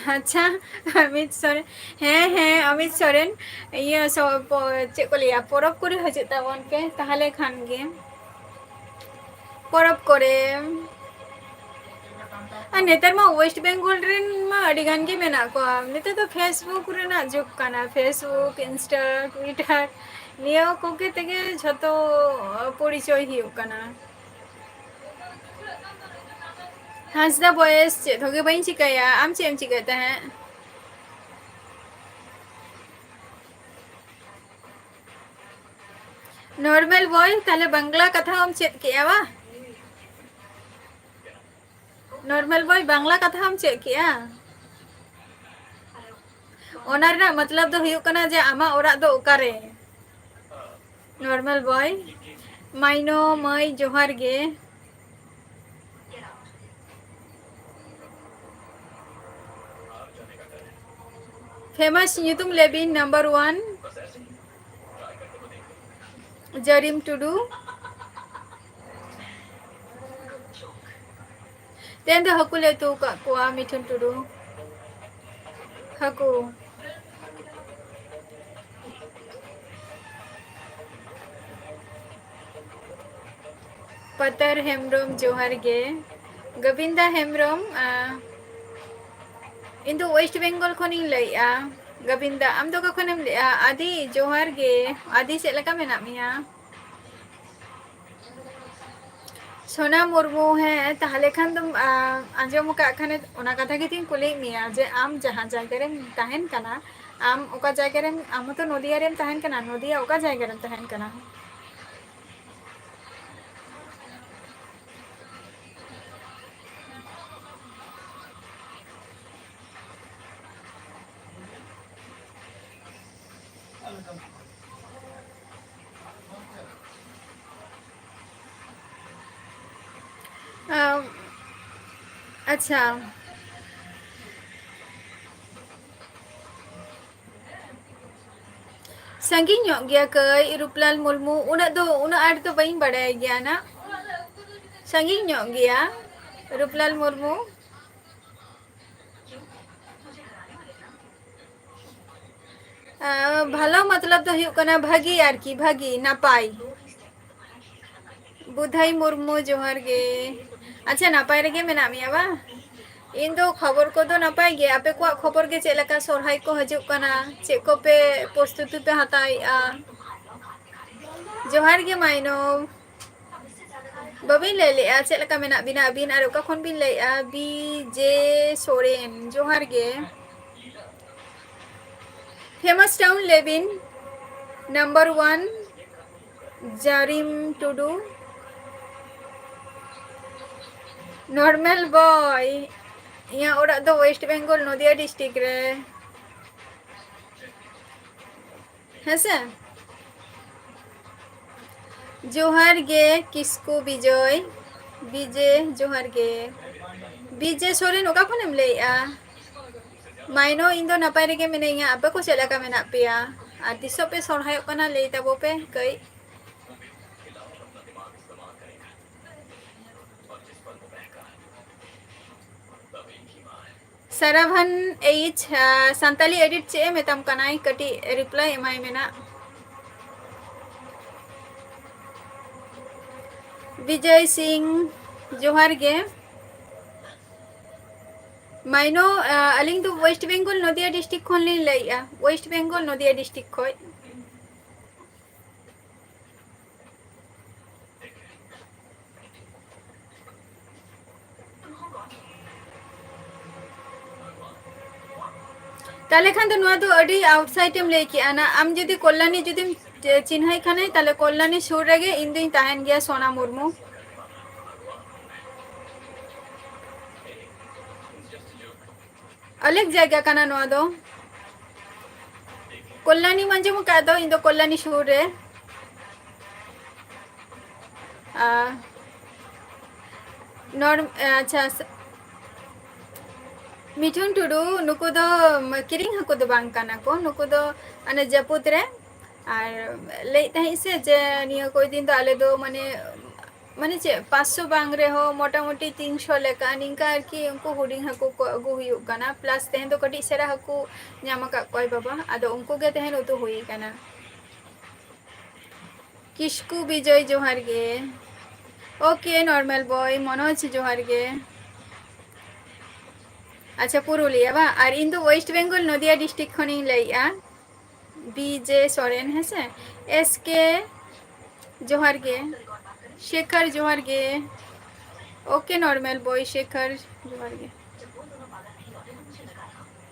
अच्छा अमित सोरेन हैं अमित सोरेन ये सब चे को लिया परब करे हजे तबन पे ताहले खान गे परब करे नेतार मा वेस्ट बेंगल रेन मा अड़ी गान गे मेना को नेता तो फेसबुक रेना जुग काना फेसबुक इंस्टा ट्विटर नियो कोके तेगे झतो परिचय हिउ काना हासदा बॉयज चे धोगे बइन चिकाया आम चे एम चिकाता है नॉर्मल बॉय ताले बांग्ला कथा हम चेक किया वा नॉर्मल बॉय बांग्ला कथा हम चेक किया ओनर ना मतलब दो हुयु कना जे आमा ओरा दो ओकारे नॉर्मल बॉय माइनो मई जोहार गे famous YouTube लेबिन number 1 Zareem Tudu तेन दो हकु ले तू का कुआ मिठुन टुडू हकु पतर हेमब्रम जोहार गे गोविंदा हेमब्रम इंदो वेस्ट बेंगल खनिंग लइआ गोविंदा आम दो कखनेम लइआ आदि जोहार गे आदि से लका मेना मिया सोना मुर्मू है ताहले खान तुम आंजम का खाने ओना कथा के तीन कुली मिया जे आम जहां जायगा रे तहन कना आम ओका जायगा रे आम तो नदिया रे तहन कना नदिया ओका जायगा रे तहन कना अच्छा Saking nyok gya ke Ruplal Murmu una ar to bain badai gya na. Saking nyok gya Ruplal Murmu. ভালো মতলব তো হুᱭᱩᱜ ᱠᱟᱱᱟ ᱵᱷᱟᱜᱤ ᱟᱨᱠᱤ ᱵᱷᱟᱜᱤ ᱱᱟᱯᱟᱭ ᱵᱩᱫᱷᱟᱹᱭ ᱢᱩᱨᱢᱩ ᱡᱚᱦᱟᱨ ᱜᱮ ᱟᱪᱪᱷᱟ ᱱᱟᱯᱟᱭ ᱨᱮᱜᱮ ᱢᱮᱱᱟᱜ ᱢᱮᱭᱟ ᱵᱟ ᱤᱧ ᱫᱚ ᱠᱷᱚᱵᱚᱨ ᱠᱚᱫᱚ ᱱᱟᱯᱟᱭ ᱜᱮ ᱟᱯᱮ ᱠᱚᱣᱟᱜ ᱠᱷᱚᱵᱚᱨ ᱜᱮ ᱪᱮᱫ ᱞᱮᱠᱟ ᱥᱚᱨᱦᱟᱭ ᱠᱚ ᱦᱤᱡᱩᱜ ᱠᱟᱱᱟ ᱪᱮᱫ ᱠᱚ ᱯᱮ ᱯᱨᱚᱥᱛᱩᱛᱤ ᱯᱮ ᱦᱟᱛᱟᱣᱮᱜᱼᱟ ᱡᱚᱦᱟᱨ ᱜᱮ ᱢᱟᱭᱱᱚ ᱵᱟᱵᱤᱱ ᱞᱟᱹᱭ ᱞᱮᱜᱼᱟ ᱪᱮᱫ ᱞᱮᱠᱟ ᱢᱮᱱᱟᱜ ᱵᱤᱱᱟ ᱟᱹᱵᱤᱱ ᱟᱨ ᱚᱠᱟ ᱠᱷᱚᱱ ᱵᱤᱱ ᱞᱟᱹᱭᱮᱜᱼᱟ ᱵᱤ ᱡᱮ ᱥᱚᱨᱮᱱ ᱡᱚᱦᱟᱨ ᱜᱮ ফেমাস টাউন লেবিন number 1 Jarim Tudu normal boy ইয়া ওরা তো ওয়েস্ট বেঙ্গল নদিয়া ডিস্ট্রিক্ট রে হ্যাঁ জোহার গে কিসকু বিজয় বিজে জোহার গে বিজে সোরেন ওকা খনেম ᱞᱟᱹᱭᱮᱜᱼᱟ মাইনো ᱤᱧ ᱫᱚ ᱱᱟᱯᱟᱭ ᱨᱮᱜᱮ ᱢᱤᱱᱟᱹᱧᱟ ᱟᱯᱮ ᱠᱚ ᱪᱮᱫ ᱞᱮᱠᱟ ᱢᱮᱱᱟᱜ ᱯᱮᱭᱟ ᱟᱨ ᱛᱤᱥᱚᱜ ᱯᱮ ᱥᱚᱨᱦᱟᱭᱚᱜ ᱠᱟᱱᱟ ᱞᱟᱹᱭ ᱛᱟᱵᱚ ᱯᱮ ᱠᱟᱹᱡ ᱥᱟᱨᱟᱵᱷᱟᱱ ᱮᱭᱤᱪ ᱥᱟᱱᱛᱟᱞᱤ ᱮᱰᱤᱴ ᱪᱮᱫ ᱮ ᱢᱮᱛᱟᱢ ᱠᱟᱱᱟᱭ ᱠᱟᱹᱴᱤᱡ ᱨᱤᱯᱞᱟᱭ ᱮᱢᱟᱭ ᱢᱮᱱᱟ विजय सिंह जोहार गे माइनो अलिंग तो वेस्ट बेंगल नदिया डिस्ट्रिक्ट खन लिन लइया वेस्ट बेंगल नदिया डिस्ट्रिक्ट खय ताले खान तो नुआ तो अडी आउटसाइड एम लई किया ना आम जदी कल्याणी जदी चिन्हाई खाने ताले कल्याणी सुर रेगे इन दिन ताहन गया सोना मुर्मू अलग जगह काना नुआ दो कल्याणी मंजे मु का दो इन दो कल्याणी सुर रे नॉर्म अच्छा मिठुन टुडू नुको दो किरिंग हको दो बांग काना को नुको दो अने जपुत रे আর ᱞᱟᱹᱭ ᱛᱟᱦᱮᱸ ᱥᱮ ᱡᱮ ᱱᱤᱭᱟᱹ ᱠᱚ ᱫᱤᱱ ᱫᱚ ᱟᱞᱮ ᱫᱚ ᱢᱟᱱᱮ ᱪᱮᱫ 500 ᱵᱟᱝ ᱨᱮᱦᱚᱸ ᱢᱚᱴᱟᱢᱩᱴᱤ 300 ᱞᱮᱠᱟ ᱱᱤᱝᱠᱟ ᱟᱨᱠᱤ ᱩᱱᱠᱩ ᱦᱩᱰᱤᱧ ᱦᱟᱹᱠᱩ ᱠᱚ ᱟᱹᱜᱩ ᱦᱩᱭᱩᱜ ᱠᱟᱱᱟ ᱯᱞᱟᱥ ᱛᱮᱦᱮᱧ ᱫᱚ ᱠᱟᱹᱴᱤᱡ ᱥᱮᱨᱟ ᱦᱟᱹᱠᱩ ᱧᱟᱢ ᱟᱠᱟᱫ ᱠᱚᱣᱟᱭ ᱵᱟᱵᱟ ᱟᱫᱚ ᱩᱱᱠᱩ ᱜᱮ ᱛᱮᱦᱮᱧ ᱩᱛᱩ ᱦᱩᱭ ᱟᱠᱟᱱᱟ किस्कू विजय जोहार गे ओके नॉर्मल बॉय मनोज जोहार गे अच्छा पुरुलिया बा और इन दो वेस्ट बेंगल नदिया डिस्ट्रिक्ट खनिन लइया बीजे सोरेन है से एसके जोहार गे शेखर जोहार गे ओके नॉर्मल बॉय शेखर जोहार गे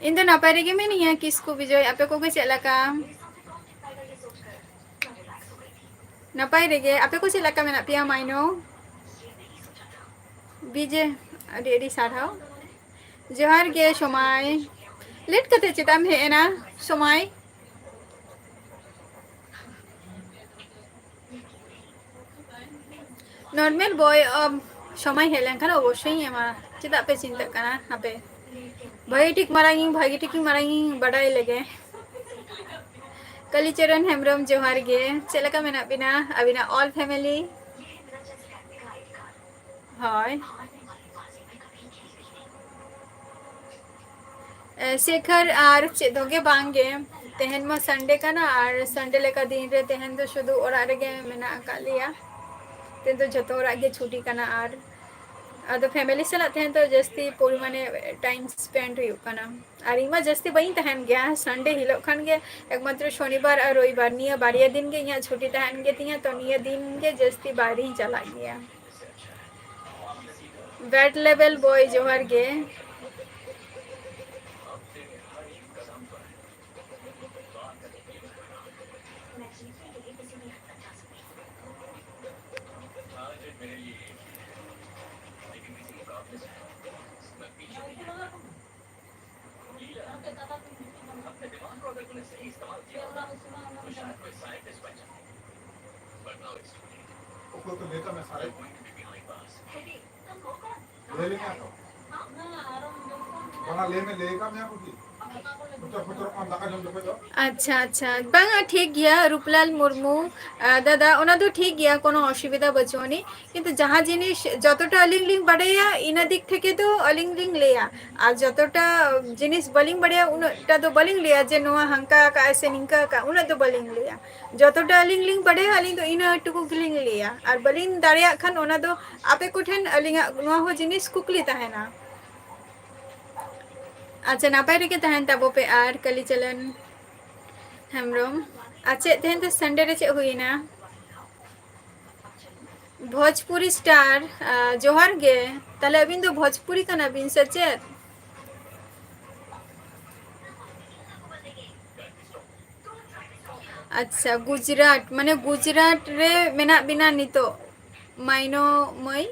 इन दो नापाय रेगे मेनिया किस्कू विजय आपे को के चलका नापाय रेगे आपे को चलका मेना पिया माइनो बीजे अडी अडी साराव जोहार गे समय लेट कते चिताम हेना समय नॉर्मल बॉय समय हेलें खान अवश्य एमा चेदा पे चिंता कना हापे भाई ठीक मारांगी बड़ाई लगे कलीचरण हेम्ब्रम जोहार गे चेलका मेना बिना अबिना ऑल फैमिली हाय शेखर और चेदोगे बांगे तेहन मा संडे कना और संडे लेका दिन रे तेहन दो शुधु ओरा रेगे मेना का लिया तेन तो जतो ओरा गे छुट्टी कना और अदो फैमिली सला तेहन तो जस्ती परिमाणे टाइम स्पेंड हुई कना और इमा जस्ती बई तहन गया संडे हिलो खान गे एकमात्र शनिवार और रविवार निया बारिया दिन गे इया छुट्टी तहन गे तिया तो निया दिन गे जस्ती बाहर ही चला गया वेट लेवल बॉय जोहार गे उसको तो लेता मैं सारे ले लेंगे तो वहाँ लेने लेगा मैं आपकी अच्छा अच्छा बांगा ठीक गया रूपलाल मुर्मू दादा ओना दो ठीक गया कोनो असुविधा बचोनी किंतु जहाँ जिनिस जतटा अलिंग लिंग बाड़ाया इना दिक थेके तो अलिंग लिंग लेया আর যতটা জিনিস বলিং বাড়িয়া উনাটা তো বলিং লিয়া যে নোয়া হাঙ্কা কা এসে নিঙ্কা কা উনা তো বলিং লিয়া যতটা আলিং লিং বাড়িয়া আলিং তো ইনা টুকু গলিং লিয়া আর বলিং দাঁড়িয়া খান ওনা তো আপে কোঠেন আলিঙ্গা নোয়া হো জিনিস কুকলি তাহেনা अच्छा नापाय रेगे तहन तबो पे आर कली चलन हेमरोम अच्छा तेहन तो संडे रे चे हुईना भोजपुरी स्टार जोहार गे ताले अबिन तो भोजपुरी कना बिन सचे अच्छा गुजरात माने गुजरात रे मेना बिना नितो माइनो मई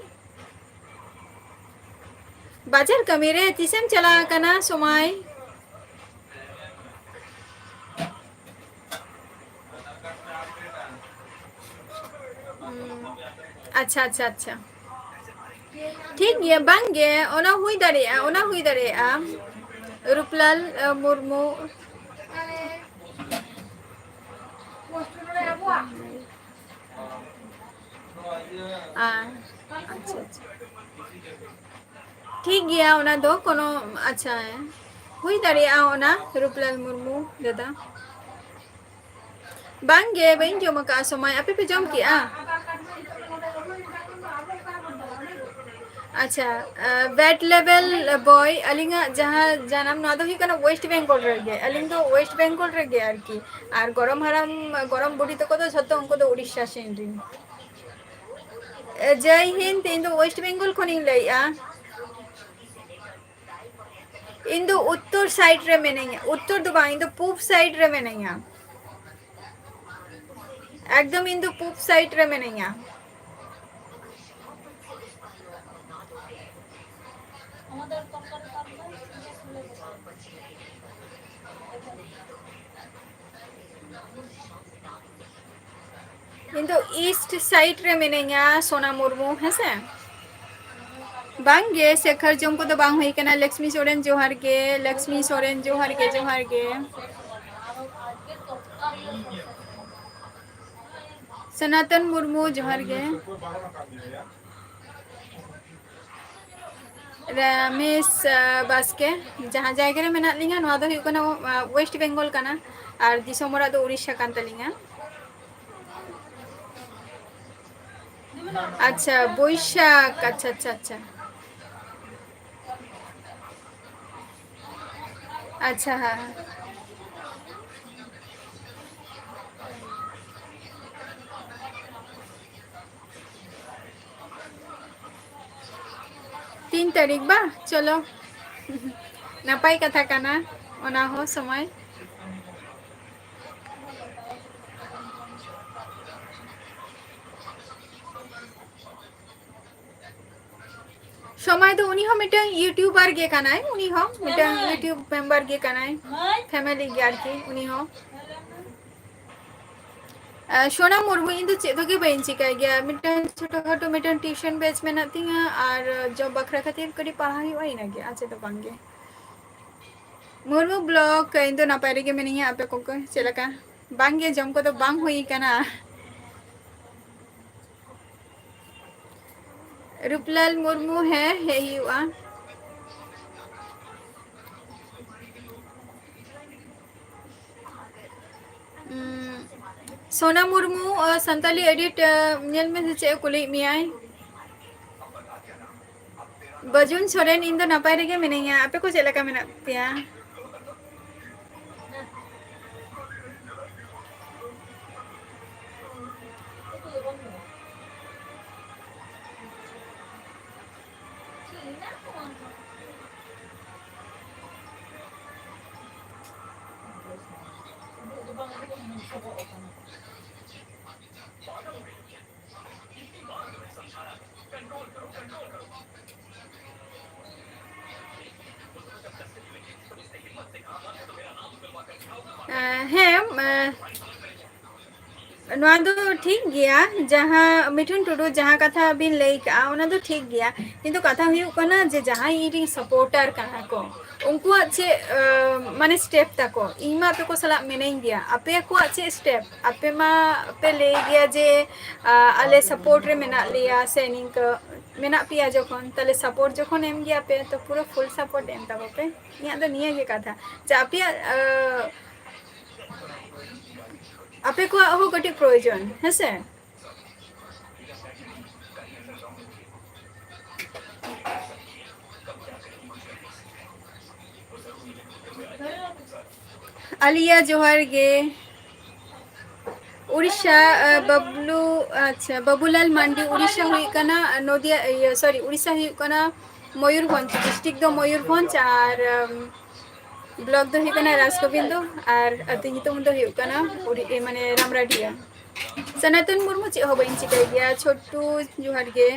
बाजार कमी रे तिसेम चला कना समय अच्छा अच्छा अच्छा ठीक है बांगे ओना हुई दरे रूपलाल मुर्मू अच्छा अच्छा ठीक गया ओना दो कोनो अच्छा है हुई दरे ओना रूपलाल मुर्मू दादा बांगे बइन जो मका समय आपे पे जम किया अच्छा वेट लेवल बॉय अलिंगा जहाँ जानम ना तो ही कना वेस्ट बेंगल रगे अलिंग तो वेस्ट बेंगल रगे आर की आर गरम हराम गरम बुढ़ी तो को तो छत्तो उनको तो उड़ीसा सेन रिन जय हिंद इन तो वेस्ट बेंगल खनिंग लइया इन तो उत्तर साइड रे में नहीं है उत्तर तो इन तो पूर्व साइड रे में नहीं है एकदम इन तो पूर्व साइड रे में नहीं है किंतु ईस्ट साइड रे मिनेगा सोना मुर्मू है से बांगे शेखर जम को तो बांग हुई कना लक्ष्मी सोरेन जोहार के लक्ष्मी सोरेन जोहार के सनातन मुर्मू जोहार के रमेश बास्के जहाँ जायगा रे मेना लिंगा नवा दो हुई कना वेस्ट बेंगल कना और दिसोमरा दो उड़ीसा कान तलिंगा अच्छा बोईशाख अच्छा अच्छा अच्छा अच्छा हाँ तीन तारीख बा चलो नापाई कथा काना ओना हो समय समय तो उनी हो मिटन यूट्यूबर गे कानाय उनी हो मिटन यूट्यूब मेंबर गे कानाय फैमिली गे आरकी उनी हो सोना मुर्मू इन तो चेद के बइन चिका गया मिटन छोटो खाटो मिटन ट्यूशन बैच में नथिंगा और जॉब बखरा खातिर कड़ी पढ़ाई होई ना गे अच्छा तो बांगे मुर्मू ब्लॉग इन तो ना पारे के में नहीं है आपे को चलका बांगे जम को तो बांग हुई कना रूपलाल मुर्मू है हुआ सोना मुर्मू संताली एडिट नेल में से कुली मियाई बजुन सोरेन इन तो नापाय रेगे मिनेंगे आपे को चलका मेना पिया ᱱᱚᱣᱟ ᱫᱚ ᱴᱷᱤक ᱜᱮᱭᱟ ᱡᱟᱦᱟᱸ ᱢᱤᱴᱷᱩᱱ ᱴᱩᱰᱩ ᱡᱟᱦᱟᱸ ᱠᱟᱛᱷᱟ ᱵᱤᱱ ᱞᱟᱹᱭ ᱠᱟᱜᱼᱟ ᱚᱱᱟ ᱫᱚ ᱴᱷᱤक ᱜᱮᱭᱟ ᱠᱤᱱᱛᱩ ᱠᱟᱛᱷᱟ ᱦᱩᱭᱩᱜ ᱠᱟᱱᱟ ᱡᱮ ᱡᱟᱦᱟᱸᱭ ᱤᱧᱨᱮᱱ ᱥᱟᱯᱳर्टार ᱠᱟᱱᱟ ᱠᱚ उनकुआग चे माने स्टेप ताको इमा पे को सलाह मिनाई गया आपे को चे स्टेप आपे मा पे ले गया जे आले सपोर्ट रे मेना लिया से निंक मेना पिया जखन तले सपोर्ट जखन एम गया पे तो पूरा फुल सपोर्ट एम ताको पे इया तो निया के कथा जे आपे आपे को हो कटी प्रयोजन है से आलिया जोहार गे उड़ीसा बबलू अच्छा बबूलाल मांडी उड़ीसा हुई कना नदिया सॉरी उड़ीसा हुई कना मयूरभंज डिस्ट्रिक्ट दो मयूरभंज और ब्लॉक दो हुई कना राजगोविंद और अति नितुम दो हुई कना उड़ी माने रामराडिया सनातन मुर्मू चे हो बइन चिकाई गया छोटू जोहार गे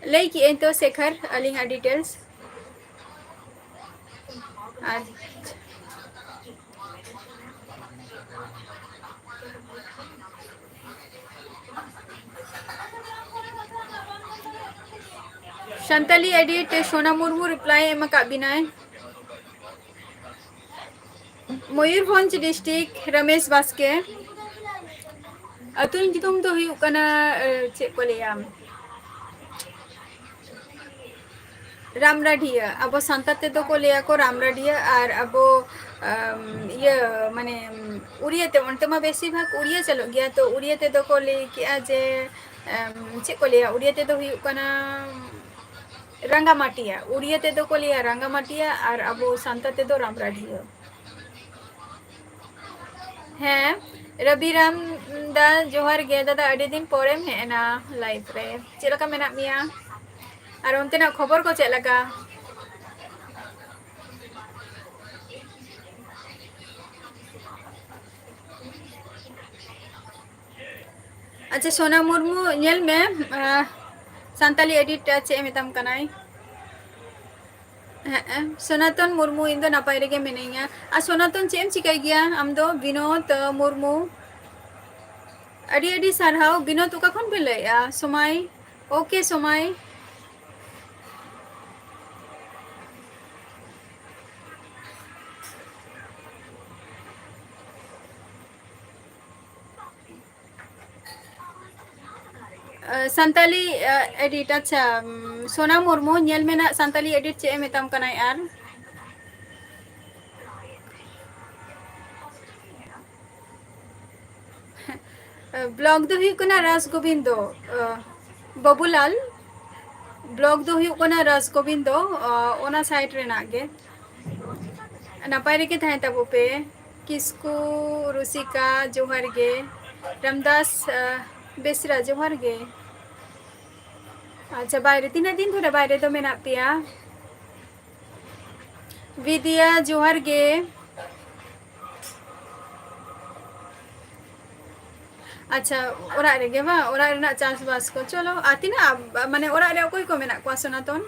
लई की तो शेखर अलिंगा डिटेल्स शांताली एडिट सोना मुर्मू रिप्लाई एम का बिनाय मयूरभंज डिस्ट्रिक्ट रमेश बास्के अतुल नितुम तो हुई कना चे को लिया रामराडिया अब सांताते तो को लिया को रामराडिया और अब ये माने उड़िया ते उनते मा बेसी भाग उड़िया चलो गया तो उड़िया ते तो को ले किया जे चे को लिया उड़िया ते तो हुई कना रंगामाटिया उड़िया ते तो को लिया रंगामाटिया और अब सांताते तो रामराडिया हैं रवि राम दा जोहार गे दादा अड़ी दिन पोरेम है ना लाइफ रे चेलका मेना मिया और उनते ना खबर को चेलका अच्छा सोना मुर्मू नेल में सांताली एडिट चे मेताम कनाई सनातन मुर्मू इन दो नापाय रेगे मिनाइया आ सनातन चे एम चिकाई गया आम दो विनोद मुर्मू अड़ी अड़ी सारहाव विनोद उका खन पे लया समय ओके समय संताली एडिट अच्छा सोना मुर्मू नेल मेना संताली एडिट चे मेताम कनाई आर ब्लॉग दो हुई कना राजगोविंदो बबूलाल ब्लॉग दो हुई कना राजगोविंदो ओना साइड रे नागे नापाय रेगे थाय ताबो पे किसकू रुसिका जोहार गे रामदास बेसरा जोहार गे अच्छा बाहरे तीना दिन थोड़ा बाहरे तो मेना पिया विद्या जोहार गे अच्छा ओरा रेगे बा ओरा रेना चास बास को चलो आती ना माने ओरा रे कोई को मेना को सनातन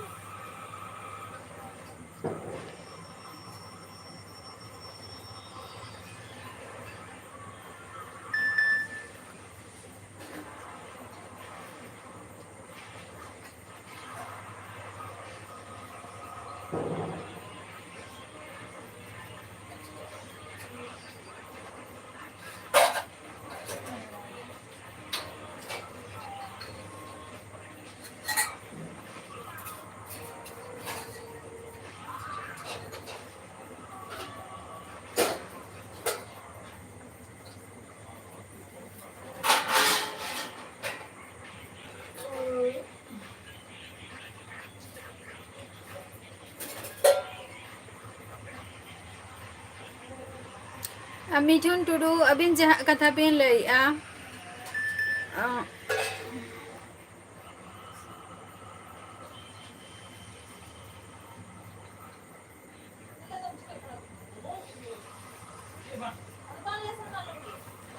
मिठुन टुडू अबिन जहाँ कथा बिन लइया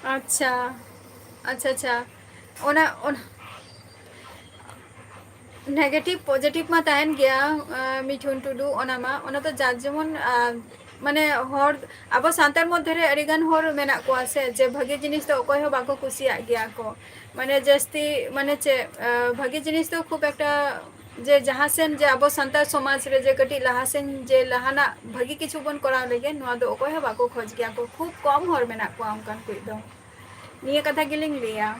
अच्छा अच्छा अच्छा ओना नेगेटिव पॉजिटिव मा ताहन गया मिठुन टुडू ओना मा ओना तो जार जेमन माने हर अब सानतार मध्य रे अड़ीगान हर मेना को से जे भागी जिनिस तो अकय हो बाको कुसिया गया को माने जस्ती माने चे भागी जिनिस तो खूब एकटा जे जहाँ सेन जे अब सानतार समाज रे जे कटी लहासेन जे लहाना भागी किछु बन कराव लेगे नोआ दो अकय हो बाको खोज गया को खूब कम हर मेना को अंकन कुछ दो निया कथा गिलिंग लिया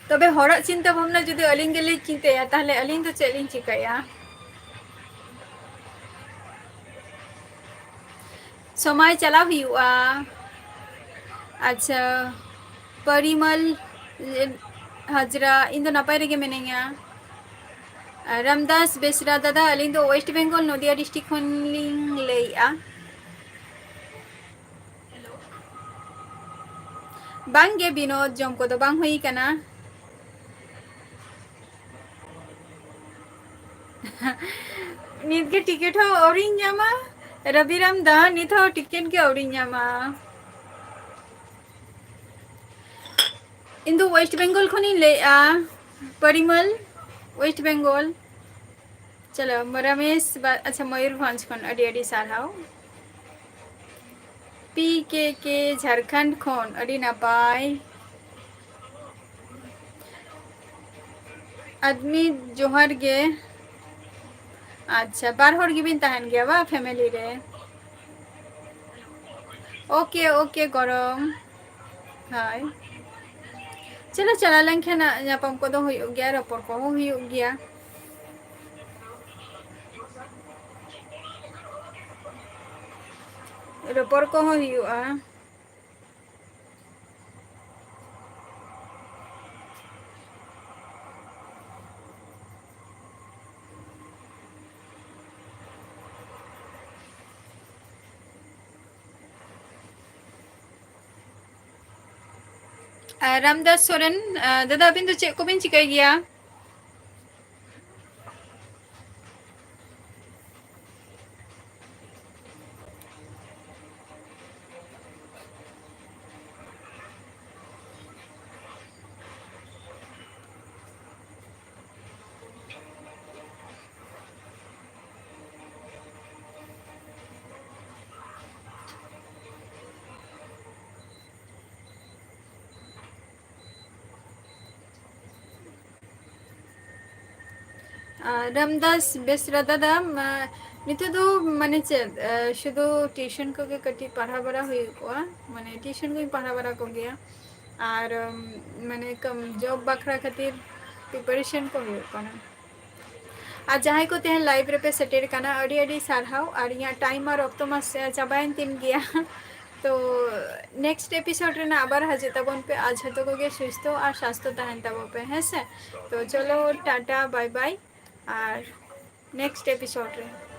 तबे हर चिंता भावना जुदी अलिंग गेली चिंताया ताहले अलिंग तो चेलिंग चिकाया समय चला हुआ अच्छा परिमल हाजरा इन नपाय रेगे मेनेया रामदास बेसरा दादा अलिंग तो वेस्ट बेंगल नदिया डिस्ट्रिक्ट खनलिंग लेया बांगे विनोद जम को तो बांग हुई कना नित के टिकट हो औरिंग जामा रविराम दा नित हो टिकट के औरिंग जामा इन वेस्ट बेंगल खनी लेया परिमल वेस्ट बेंगल चलो रमेश अच्छा मयूरभंज खन अडी अडी सारहाव के झारखंड खन अडी नापाय आदमी जोहार गे अच्छा बार हर गिबिन तहन गया बा फैमिली रे ओके ओके गरम हाय चलो चला लेंखे ना नापम को दो हुई गया रपोर को हुई गया रपोर को हुआ रामदास सोरेन दादा अबिन तो चेक को बिन चिकाई गया रामदास बेसरा दादा नितो दो माने चेद शुधु ट्यूशन को के कटी पढ़ा बड़ा हुई को माने ट्यूशन को पढ़ा बड़ा को गया और माने कम जॉब बखरा खातिर प्रिपरेशन को हुई को ना आज जहाँ को तेहन लाइव रे पे सेटेर करना अड़ी अड़ी सारहाव और यहाँ टाइम और ऑक्टो मास चाबाइन तीन गया तो नेक्स्ट एपिसोड रे ना आबार हजे तबन पे आज हतो को के सुस्थो और स्वास्थ्य तहन तब पे है से तो चलो टाटा बाय बाय और नेक्स्ट एपिसोड रे